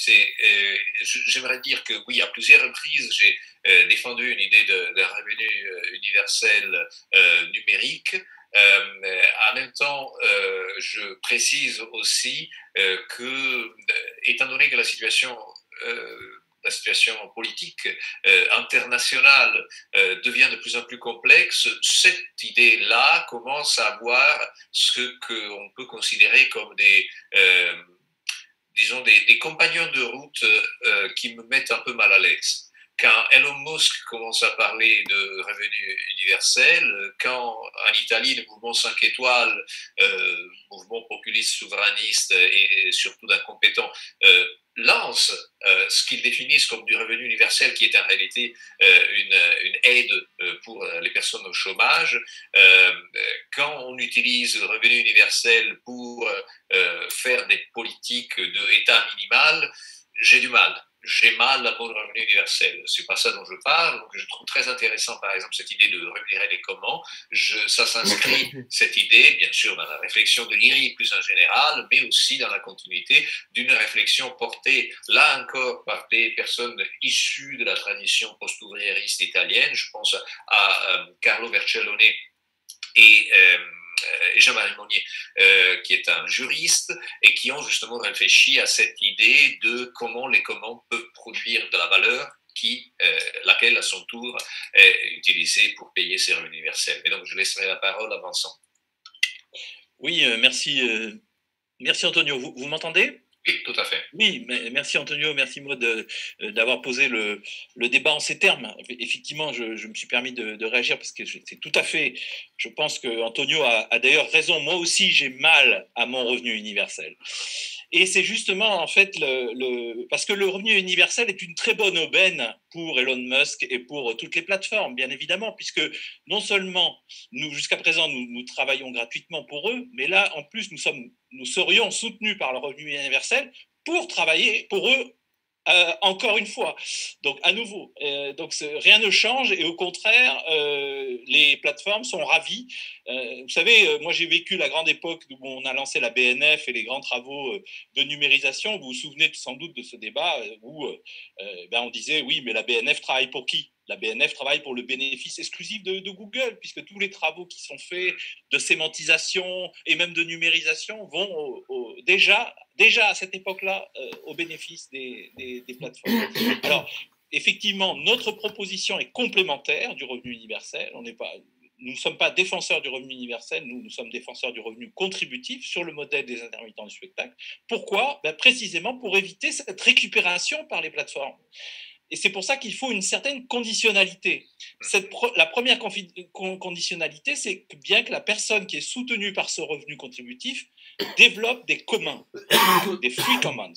j'aimerais dire que oui, à plusieurs reprises, j'ai défendu une idée d'un revenu universel numérique. En même temps, je précise aussi que, étant donné que la situation politique internationale devient de plus en plus complexe, cette idée-là commence à avoir ce qu'on peut considérer comme disons des compagnons de route qui me mettent un peu mal à l'aise. Quand Elon Musk commence à parler de revenu universel, quand en Italie le mouvement 5 étoiles, mouvement populiste souverainiste et surtout d'incompétents, lance ce qu'ils définissent comme du revenu universel, qui est en réalité une aide pour les personnes au chômage, quand on utilise le revenu universel pour faire des politiques d'État minimal, j'ai du mal. J'ai mal à mon revenu universel. C'est pas ça dont je parle. Donc je trouve très intéressant, par exemple, cette idée de rémunérer les comment. Ça s'inscrit, cette idée, bien sûr, dans la réflexion de l'IRI plus en général, mais aussi dans la continuité d'une réflexion portée, là encore, par des personnes issues de la tradition post-ouvriériste italienne. Je pense à Carlo Vercellone et Jean-Marie Monnier, qui est un juriste, et qui ont justement réfléchi à cette idée de comment les commandes peuvent produire de la valeur laquelle, à son tour, est utilisée pour payer ses revenus universels. Et donc, je laisserai la parole à Vincent. Oui, merci Antonio. Vous m'entendez ? Oui, tout à fait. Oui, merci Antonio, merci Maud d'avoir posé le débat en ces termes. Effectivement, je me suis permis de réagir parce que c'est tout à fait, je pense que Antonio a d'ailleurs raison. Moi aussi, j'ai mal à mon revenu universel. Et c'est justement, en fait, parce que le revenu universel est une très bonne aubaine pour Elon Musk et pour toutes les plateformes, bien évidemment, puisque non seulement, jusqu'à présent, nous travaillons gratuitement pour eux, mais là, en plus, nous serions soutenus par le revenu universel pour travailler pour eux encore une fois. Donc, à nouveau, rien ne change et au contraire, les plateformes sont ravies. Vous savez, moi, j'ai vécu la grande époque où on a lancé la BNF et les grands travaux de numérisation. Vous vous souvenez sans doute de ce débat où on disait, oui, mais la BNF travaille pour qui ? La BNF travaille pour le bénéfice exclusif de Google, puisque tous les travaux qui sont faits de sémantisation et même de numérisation vont déjà à cette époque-là au bénéfice des plateformes. Alors, effectivement, notre proposition est complémentaire du revenu universel. Nous ne sommes pas défenseurs du revenu universel, nous sommes défenseurs du revenu contributif sur le modèle des intermittents du spectacle. Pourquoi ? Précisément pour éviter cette récupération par les plateformes. Et c'est pour ça qu'il faut une certaine conditionnalité. La première conditionnalité, c'est bien que la personne qui est soutenue par ce revenu contributif développe des communs, des free commons,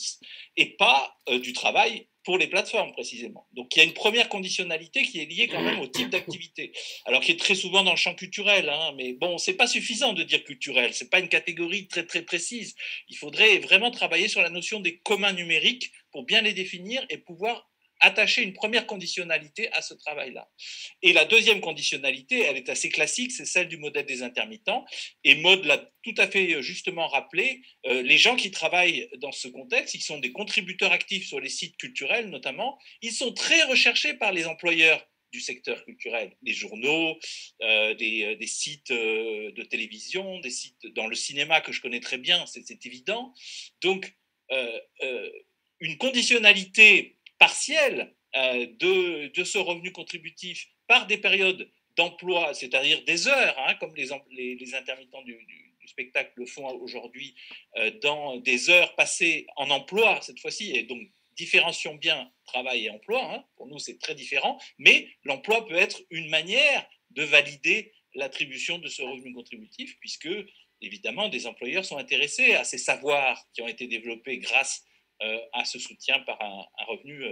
et pas du travail pour les plateformes précisément. Donc il y a une première conditionnalité qui est liée quand même au type d'activité, alors qui est très souvent dans le champ culturel, mais bon, c'est pas suffisant de dire culturel, c'est pas une catégorie très très précise. Il faudrait vraiment travailler sur la notion des communs numériques pour bien les définir et pouvoir attacher une première conditionnalité à ce travail-là. Et la deuxième conditionnalité, elle est assez classique, c'est celle du modèle des intermittents. Et Maud l'a tout à fait justement rappelé, les gens qui travaillent dans ce contexte, ils sont des contributeurs actifs sur les sites culturels notamment, ils sont très recherchés par les employeurs du secteur culturel, des journaux, des sites de télévision, des sites dans le cinéma que je connais très bien, c'est évident. Donc, une conditionnalité partielle de ce revenu contributif par des périodes d'emploi, c'est-à-dire des heures, hein, comme les intermittents du spectacle le font aujourd'hui, dans des heures passées en emploi cette fois-ci, et donc différencions bien travail et emploi, hein, pour nous c'est très différent, mais l'emploi peut être une manière de valider l'attribution de ce revenu contributif, puisque évidemment des employeurs sont intéressés à ces savoirs qui ont été développés grâce à ce soutien par un revenu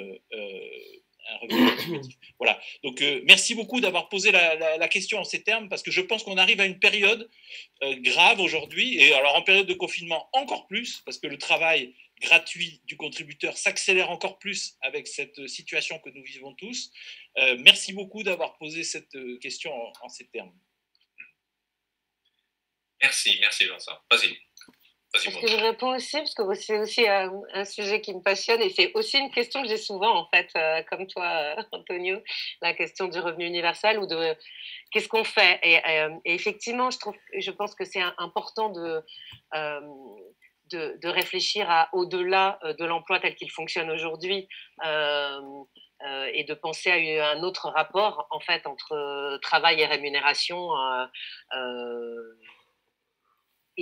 contributif. Voilà. Donc, merci beaucoup d'avoir posé la question en ces termes, parce que je pense qu'on arrive à une période grave aujourd'hui, et alors en période de confinement encore plus, parce que le travail gratuit du contributeur s'accélère encore plus avec cette situation que nous vivons tous. Merci beaucoup d'avoir posé cette question en ces termes. Merci Vincent. Vas-y. Est-ce que je réponds aussi, parce que c'est aussi un sujet qui me passionne, et c'est aussi une question que j'ai souvent, en fait, comme toi, Antonio, la question du revenu universel, ou de qu'est-ce qu'on fait. Et effectivement, je pense que c'est important de réfléchir au-delà de l'emploi tel qu'il fonctionne aujourd'hui, et de penser à un autre rapport, en fait, entre travail et rémunération.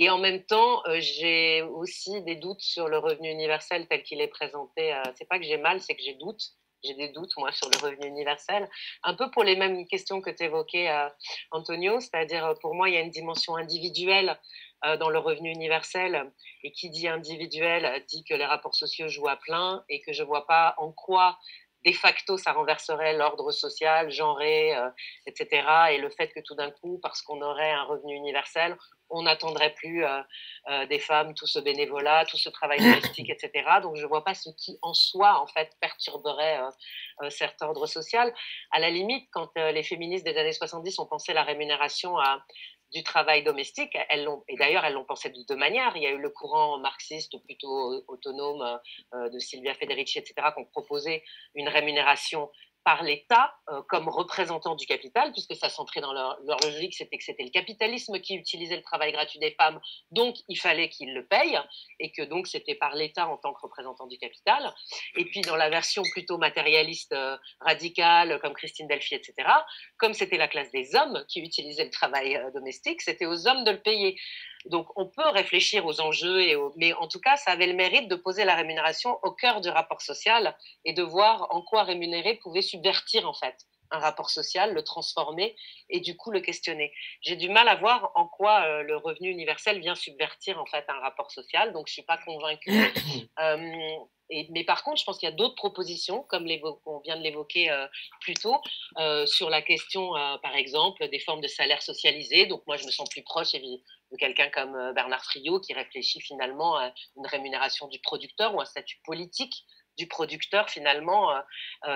Et en même temps, j'ai aussi des doutes sur le revenu universel tel qu'il est présenté. C'est pas que j'ai mal, c'est que j'ai des doutes, moi, sur le revenu universel. Un peu pour les mêmes questions que tu évoquais, Antonio, c'est-à-dire, pour moi, il y a une dimension individuelle dans le revenu universel. Et qui dit individuel dit que les rapports sociaux jouent à plein, et que je vois pas en quoi de facto, ça renverserait l'ordre social, genré, etc. Et le fait que tout d'un coup, parce qu'on aurait un revenu universel, on n'attendrait plus des femmes, tout ce bénévolat, tout ce travail domestique, etc. Donc, je ne vois pas ce qui, en soi, en fait, perturberait cet ordre social. À la limite, quand les féministes des années 70 ont pensé la rémunération du travail domestique, et d'ailleurs, elles l'ont pensé de deux manières. Il y a eu le courant marxiste plutôt autonome de Silvia Federici, etc., qui ont proposé une rémunération par l'État comme représentant du capital, puisque ça centrait dans leur logique, c'était que c'était le capitalisme qui utilisait le travail gratuit des femmes, donc il fallait qu'ils le payent, et que donc c'était par l'État en tant que représentant du capital. Et puis dans la version plutôt matérialiste, radicale, comme Christine Delphi, etc., comme c'était la classe des hommes qui utilisait le travail domestique, c'était aux hommes de le payer. Donc, on peut réfléchir aux enjeux, mais en tout cas, ça avait le mérite de poser la rémunération au cœur du rapport social et de voir en quoi rémunérer pouvait subvertir, en fait, un rapport social, le transformer et du coup le questionner. J'ai du mal à voir en quoi le revenu universel vient subvertir, en fait, un rapport social, donc je ne suis pas convaincue. Mais par contre, je pense qu'il y a d'autres propositions, comme on vient de l'évoquer plus tôt, sur la question, par exemple, des formes de salaire socialisé. Donc moi, je me sens plus proche de quelqu'un comme Bernard Friot, qui réfléchit finalement à une rémunération du producteur ou un statut politique du producteur finalement,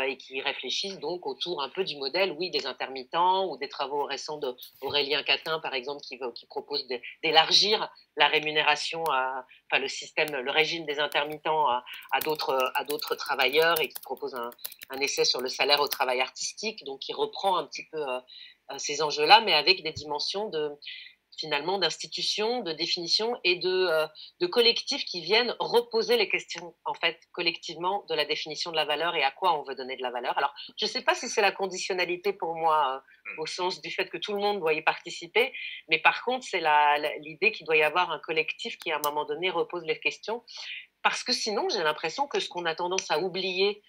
et qui réfléchissent donc autour un peu du modèle, oui, des intermittents, ou des travaux récents d'Aurélien Catin, par exemple, qui propose d'élargir la rémunération, enfin le système, le régime des intermittents à d'autres travailleurs, et qui propose un essai sur le salaire au travail artistique, donc qui reprend un petit peu ces enjeux-là, mais avec des dimensions finalement d'institutions, de définitions et de collectifs qui viennent reposer les questions, en fait, collectivement, de la définition de la valeur et à quoi on veut donner de la valeur. Alors, je ne sais pas si c'est la conditionnalité pour moi, au sens du fait que tout le monde doit y participer, mais par contre, c'est l'idée qu'il doit y avoir un collectif qui, à un moment donné, repose les questions, parce que sinon, j'ai l'impression que ce qu'on a tendance à oublier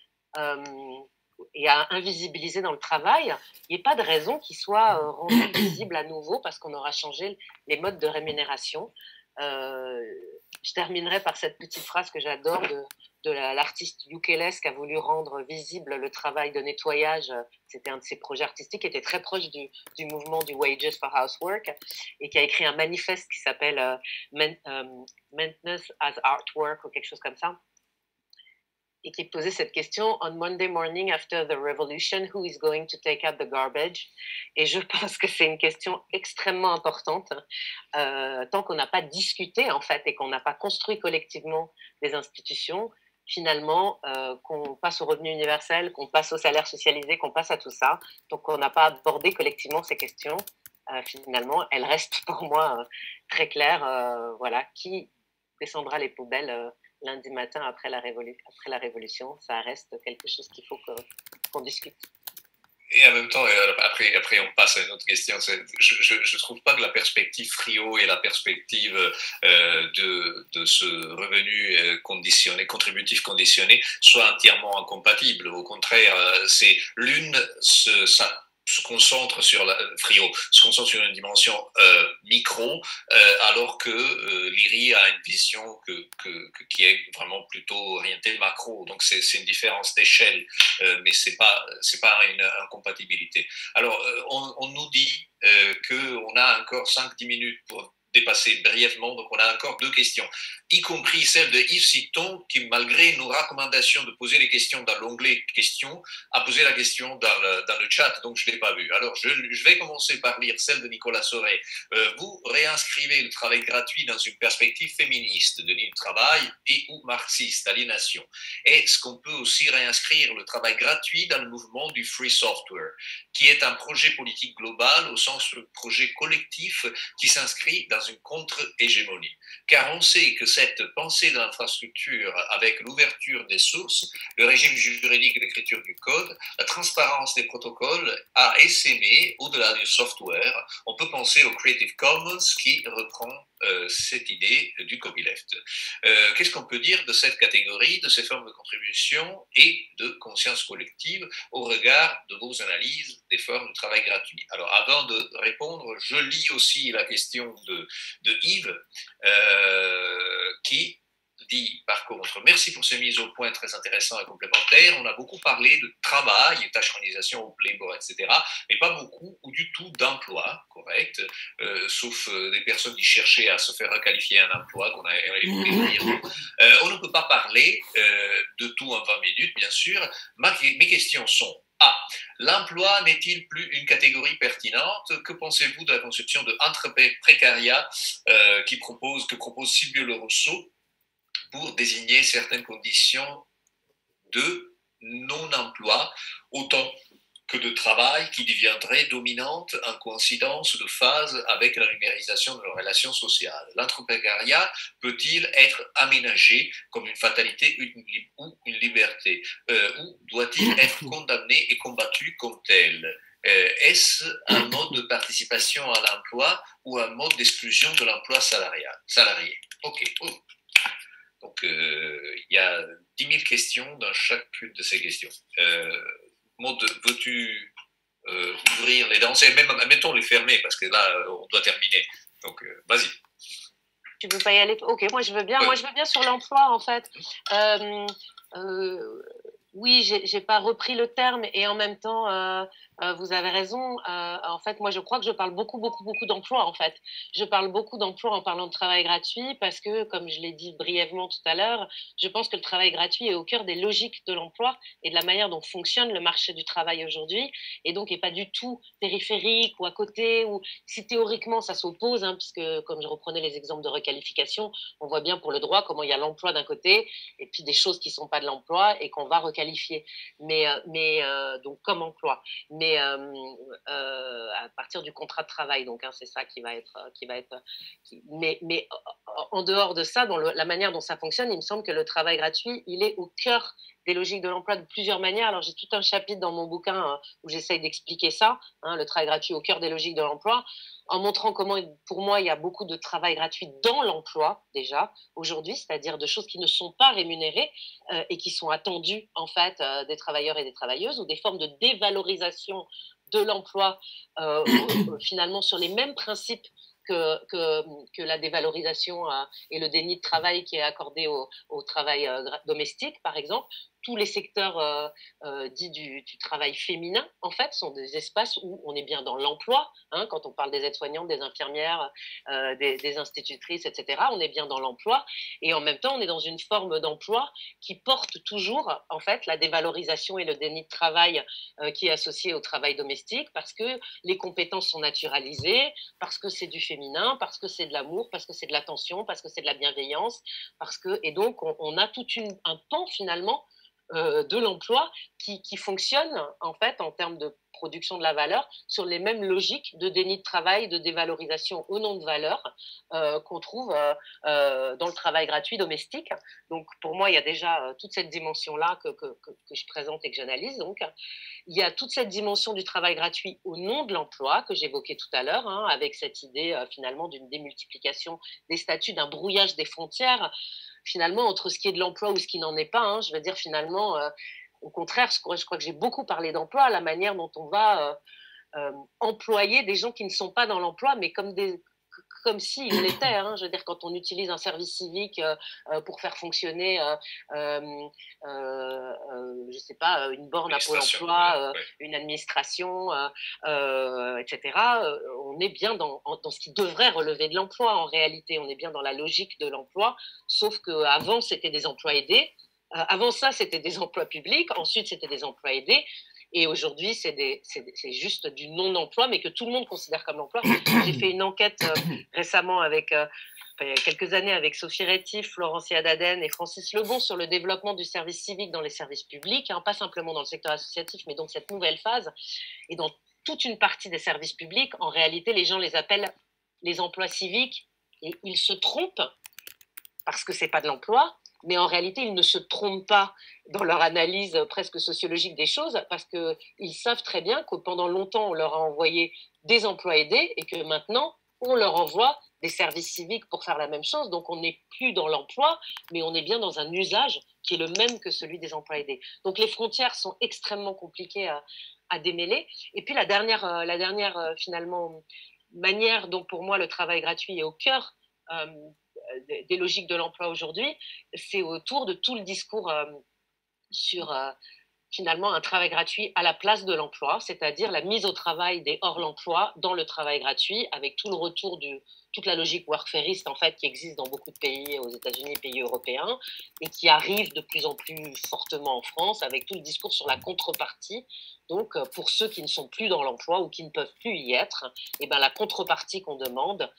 et à invisibiliser dans le travail, il n'y a pas de raison qu'il soit rendu visible à nouveau parce qu'on aura changé les modes de rémunération. Je terminerai par cette petite phrase que j'adore de l'artiste Ukeles, qui a voulu rendre visible le travail de nettoyage. C'était un de ses projets artistiques qui était très proche du mouvement du Wages for Housework, et qui a écrit un manifeste qui s'appelle Maintenance as Artwork ou quelque chose comme ça. et qui posait cette question: On Monday morning after the revolution, who is going to take out the garbage? Et je pense que c'est une question extrêmement importante, tant qu'on n'a pas discuté en fait et qu'on n'a pas construit collectivement des institutions. Finalement, qu'on passe au revenu universel, qu'on passe au salaire socialisé, qu'on passe à tout ça, donc on n'a pas abordé collectivement ces questions. Finalement, elles restent pour moi très claires. Voilà, qui descendra les poubelles lundi matin après la Révolution, ça reste quelque chose qu'il faut qu'on discute. Et en même temps, après on passe à une autre question. Je ne trouve pas que la perspective FRIO et la perspective de ce revenu conditionné, contributif conditionné, soient entièrement incompatibles. Au contraire, c'est l'une se concentre sur la FRIO, se concentre sur une dimension micro, alors que l'IRI a une vision qui est vraiment plutôt orientée macro. Donc c'est une différence d'échelle, mais c'est pas une incompatibilité. Alors on nous dit qu'on a encore 5-10 minutes pour dépasser brièvement, donc on a encore 2 questions, y compris celle de Yves Citon, qui malgré nos recommandations de poser les questions dans l'onglet questions, a posé la question dans le chat, donc je ne l'ai pas vu. Alors je vais commencer par lire celle de Nicolas Sauret. Vous réinscrivez le travail gratuit dans une perspective féministe, de libre travail et ou marxiste, aliénation. Est-ce qu'on peut aussi réinscrire le travail gratuit dans le mouvement du free software, qui est un projet politique global au sens de projet collectif qui s'inscrit dans une contre-hégémonie? Car on sait que cette pensée de l'infrastructure, avec l'ouverture des sources, le régime juridique de l'écriture du code, la transparence des protocoles, a essaimé au-delà du software. On peut penser au Creative Commons qui reprend cette idée du copyleft. Qu'est-ce qu'on peut dire de cette catégorie, de ces formes de contribution et de conscience collective au regard de vos analyses des formes de travail gratuit? Alors, avant de répondre, je lis aussi la question de Yves, qui dit par contre: merci pour ces mises au point très intéressantes et complémentaires. On a beaucoup parlé de travail, tâcheronisation au Playboy, etc., mais pas beaucoup ou du tout d'emploi, correct, sauf des personnes qui cherchaient à se faire requalifier un emploi qu'on a évoqué. On ne peut pas parler de tout en 20 minutes, bien sûr. Mes questions sont: l'emploi n'est-il plus une catégorie pertinente? Que pensez-vous de la conception de entre-précariat que propose Silvio Le Rousseau pour désigner certaines conditions de non-emploi, autant que de travail qui deviendraient dominantes en coïncidence de phase avec la numérisation de nos relations sociales? L'entreprenariat peut-il être aménagé comme une fatalité ou une liberté, ou doit-il être condamné et combattu comme tel? Est-ce un mode de participation à l'emploi ou un mode d'exclusion de l'emploi salarié? Ok. Donc, il y a 10 000 questions dans chacune de ces questions. Maud, veux-tu ouvrir les danses et même, mettons les fermer parce que là, on doit terminer. Donc, vas-y. Tu veux pas y aller? Ok, moi je veux bien. Moi je veux bien sur l'emploi en fait. Oui, j'ai pas repris le terme et en même temps, vous avez raison. En fait, moi, je crois que je parle beaucoup d'emploi. En fait, je parle beaucoup d'emploi en parlant de travail gratuit parce que, comme je l'ai dit brièvement tout à l'heure, je pense que le travail gratuit est au cœur des logiques de l'emploi et de la manière dont fonctionne le marché du travail aujourd'hui, et donc est pas du tout périphérique ou à côté. Ou si théoriquement ça s'oppose, hein, puisque comme je reprenais les exemples de requalification, on voit bien pour le droit comment il y a l'emploi d'un côté et puis des choses qui sont pas de l'emploi et qu'on va requalifier. Mais donc comme emploi, mais à partir du contrat de travail, donc hein, c'est ça qui va être mais en dehors de ça, dans la manière dont ça fonctionne, il me semble que le travail gratuit, il est au cœur des logiques de l'emploi de plusieurs manières. Alors j'ai tout un chapitre dans mon bouquin où j'essaye d'expliquer ça, hein, le travail gratuit au cœur des logiques de l'emploi, en montrant comment, pour moi, il y a beaucoup de travail gratuit dans l'emploi, déjà, aujourd'hui, c'est-à-dire de choses qui ne sont pas rémunérées et qui sont attendues, en fait, des travailleurs et des travailleuses, ou des formes de dévalorisation de l'emploi, finalement, sur les mêmes principes que la dévalorisation et le déni de travail qui est accordé au travail domestique, par exemple. tous les secteurs dits du travail féminin, en fait, sont des espaces où on est bien dans l'emploi. Hein, quand on parle des aides-soignantes, des infirmières, des institutrices, etc., on est bien dans l'emploi. Et en même temps, on est dans une forme d'emploi qui porte toujours, en fait, la dévalorisation et le déni de travail qui est associé au travail domestique, parce que les compétences sont naturalisées, parce que c'est du féminin, parce que c'est de l'amour, parce que c'est de l'attention, parce que c'est de la bienveillance, et donc on a tout un pan finalement de l'emploi qui fonctionne en fait en termes de production de la valeur sur les mêmes logiques de déni de travail, de dévalorisation au nom de valeur qu'on trouve dans le travail gratuit domestique. Donc pour moi, il y a déjà toute cette dimension-là que je présente et que j'analyse. Donc il y a toute cette dimension du travail gratuit au nom de l'emploi que j'évoquais tout à l'heure, hein, avec cette idée finalement d'une démultiplication des statuts, d'un brouillage des frontières finalement entre ce qui est de l'emploi ou ce qui n'en est pas. Hein. Je veux dire finalement, au contraire, je crois que j'ai beaucoup parlé d'emploi, la manière dont on va employer des gens qui ne sont pas dans l'emploi, mais comme s'ils l'étaient. Hein. Je veux dire, quand on utilise un service civique pour faire fonctionner, je sais pas, une borne à Pôle emploi, une administration, etc., on est bien dans ce qui devrait relever de l'emploi en réalité. On est bien dans la logique de l'emploi, sauf qu'avant, c'était des emplois aidés. Avant ça, c'était des emplois publics. Ensuite, c'était des emplois aidés. Et aujourd'hui, c'est juste du non-emploi, mais que tout le monde considère comme l'emploi. J'ai fait une enquête récemment il y a quelques années avec Sophie Rétif, Florence Yadaden et Francis Lebon sur le développement du service civique dans les services publics, hein, pas simplement dans le secteur associatif, mais dans cette nouvelle phase. Et dans toute une partie des services publics, en réalité, les gens les appellent les emplois civiques et ils se trompent parce que c'est pas de l'emploi. Mais en réalité, ils ne se trompent pas dans leur analyse presque sociologique des choses parce qu'ils savent très bien que pendant longtemps, on leur a envoyé des emplois aidés et que maintenant, on leur envoie des services civiques pour faire la même chose. Donc, on n'est plus dans l'emploi, mais on est bien dans un usage qui est le même que celui des emplois aidés. Donc, les frontières sont extrêmement compliquées à démêler. Et puis, la dernière finalement, manière dont, pour moi, le travail gratuit est au cœur des logiques de l'emploi aujourd'hui, c'est autour de tout le discours sur finalement un travail gratuit à la place de l'emploi, c'est-à-dire la mise au travail des hors-l'emploi dans le travail gratuit, avec tout le retour toute la logique workfariste en fait qui existe dans beaucoup de pays, aux États-Unis, pays européens, et qui arrive de plus en plus fortement en France, avec tout le discours sur la contrepartie. Donc, pour ceux qui ne sont plus dans l'emploi ou qui ne peuvent plus y être, eh ben, la contrepartie qu'on demande,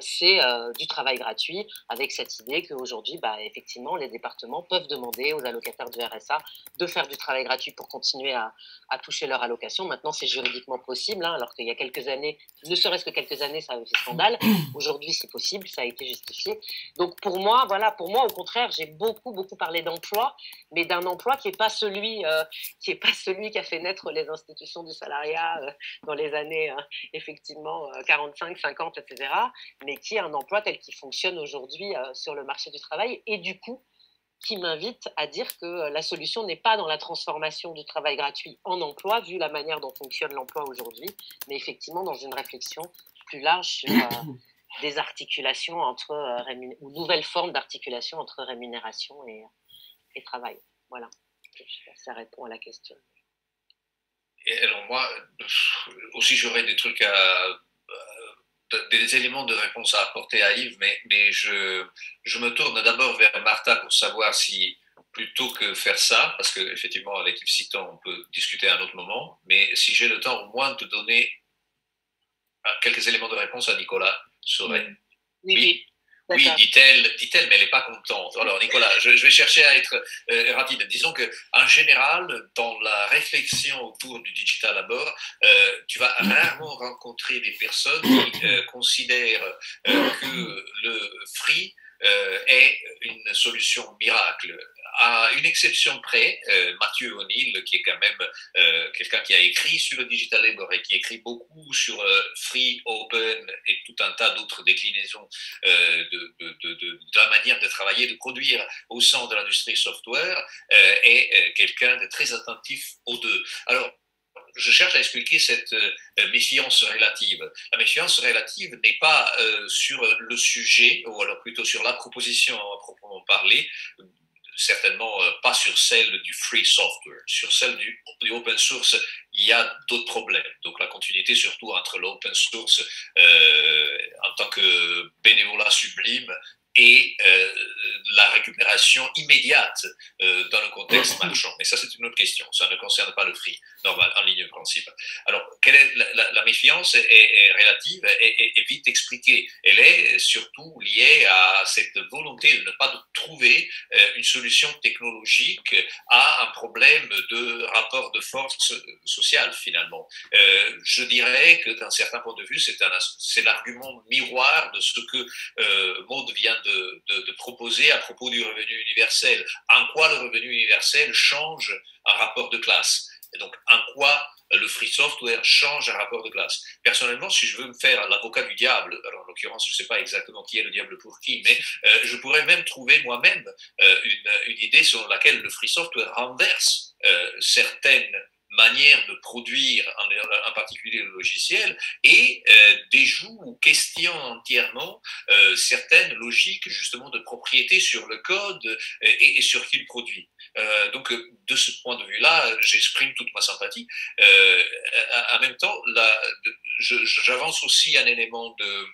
c'est du travail gratuit, avec cette idée qu'aujourd'hui, effectivement, les départements peuvent demander aux allocataires du RSA de faire du travail gratuit pour continuer à toucher leur allocation. Maintenant, c'est juridiquement possible, hein, alors qu'il y a quelques années, ne serait-ce que quelques années, ça avait fait scandale. Aujourd'hui, c'est possible, ça a été justifié. Donc, pour moi, au contraire, j'ai beaucoup parlé d'emploi, mais d'un emploi qui n'est pas celui qui a fait naître les institutions du salariat dans les années, effectivement, 45, 50, etc., mais qui est un emploi tel qu'il fonctionne aujourd'hui sur le marché du travail, et du coup, qui m'invite à dire que la solution n'est pas dans la transformation du travail gratuit en emploi, vu la manière dont fonctionne l'emploi aujourd'hui, mais effectivement dans une réflexion plus large sur des articulations ou nouvelles formes d'articulation entre rémunération et travail. Voilà, ça répond à la question. Et alors moi, aussi j'aurais des trucs des éléments de réponse à apporter à Yves, mais je me tourne d'abord vers Martha pour savoir si, plutôt que faire ça, parce qu'effectivement, avec Yves Citon, on peut discuter à un autre moment, mais si j'ai le temps au moins de donner quelques éléments de réponse à Nicolas Sauret. Oui. Oui, dit-elle, mais elle n'est pas contente. Alors, Nicolas, je vais chercher à être rapide. Disons qu'en général, dans la réflexion autour du digital à bord, tu vas rarement rencontrer des personnes qui considèrent que le free est une solution miracle. À une exception près, Mathieu O'Neill, qui est quand même quelqu'un qui a écrit sur le digital labor et qui écrit beaucoup sur free, open et tout un tas d'autres déclinaisons de la manière de travailler, de produire au sein de l'industrie software, est quelqu'un de très attentif aux deux. Alors, je cherche à expliquer cette méfiance relative. La méfiance relative n'est pas sur le sujet, ou alors plutôt sur la proposition à proprement parler. certainement pas sur celle du free software. Sur celle du open source, il y a d'autres problèmes. Donc la continuité surtout entre l'open source en tant que bénévolat sublime et la récupération immédiate dans le contexte marchand. Mais ça, c'est une autre question. Ça ne concerne pas le free, normal, en ligne de principe. Alors, quelle est la méfiance est relative et vite expliquée. Elle est surtout liée à cette volonté de ne pas trouver une solution technologique à un problème de rapport de force sociale, finalement. Je dirais que d'un certain point de vue, c'est l'argument miroir de ce que Maud vient de proposer à propos du revenu universel. En quoi le revenu universel change un rapport de classe? Et donc, en quoi le free software change un rapport de classe? Personnellement, si je veux me faire l'avocat du diable, alors en l'occurrence, je ne sais pas exactement qui est le diable pour qui, mais je pourrais même trouver moi-même une idée selon laquelle le free software renverse certaines manière de produire, en particulier le logiciel, et déjoue ou questionne entièrement certaines logiques justement de propriété sur le code et sur qui le produit. Donc de ce point de vue-là, j'exprime toute ma sympathie. En même temps, j'avance aussi un élément de...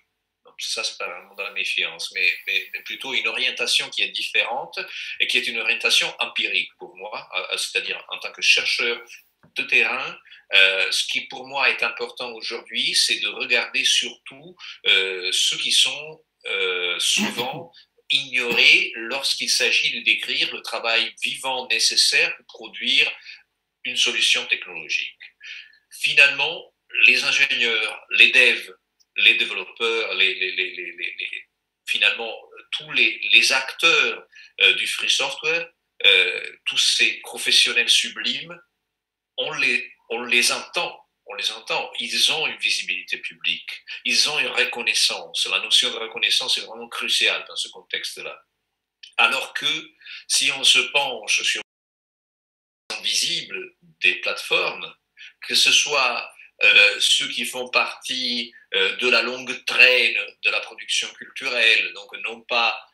Ça, c'est pas vraiment dans la méfiance, mais plutôt une orientation qui est différente et qui est une orientation empirique pour moi, c'est-à-dire en tant que chercheur de terrain, ce qui pour moi est important aujourd'hui, c'est de regarder surtout ceux qui sont souvent ignorés lorsqu'il s'agit de décrire le travail vivant nécessaire pour produire une solution technologique. Finalement, les ingénieurs, les devs, les développeurs, finalement tous les acteurs du free software, tous ces professionnels sublimes, on les entend, ils ont une visibilité publique, ils ont une reconnaissance. La notion de reconnaissance est vraiment cruciale dans ce contexte-là. Alors que si on se penche sur l'invisible des plateformes, que ce soit ceux qui font partie de la longue traîne de la production culturelle, donc non pas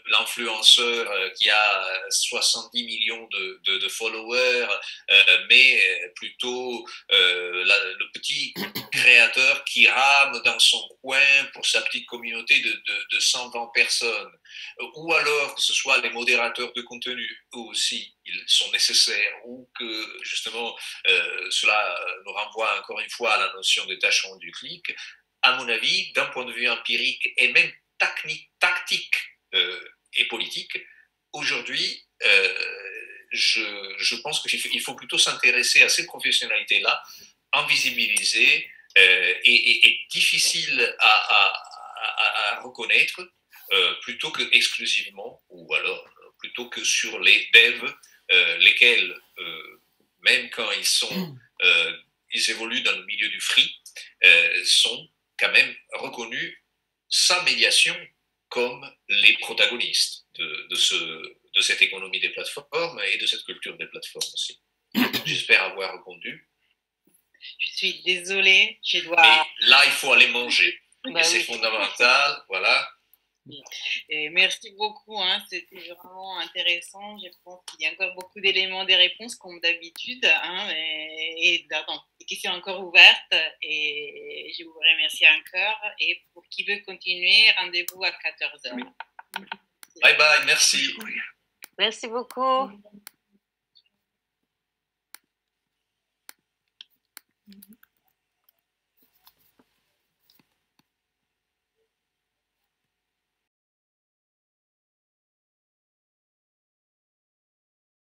l'influenceur qui a 70 millions de followers, mais plutôt le petit créateur qui rame dans son coin pour sa petite communauté de 120 personnes. Ou alors que ce soit les modérateurs de contenu, eux aussi, ils sont nécessaires, ou que justement cela nous renvoie encore une fois à la notion de tâcheron du clic. À mon avis, d'un point de vue empirique et même tactique et politique, aujourd'hui, je pense qu'il faut plutôt s'intéresser à ces professionnalités-là, en visibiliser et difficile à reconnaître, plutôt que exclusivement, ou alors plutôt que sur les devs, lesquels, même quand ils évoluent dans le milieu du free, sont quand même reconnus sans médiation comme les protagonistes de cette économie des plateformes et de cette culture des plateformes aussi. J'espère avoir répondu. Je suis désolée, je dois... Mais là, il faut aller manger. Et c'est fondamental, voilà. Et merci beaucoup, hein, c'était vraiment intéressant. Je pense qu'il y a encore beaucoup d'éléments, des réponses comme d'habitude, hein, et des questions encore ouvertes. Et je vous remercie encore. Et pour qui veut continuer, rendez-vous à 14h. Bye bye, merci. Merci beaucoup.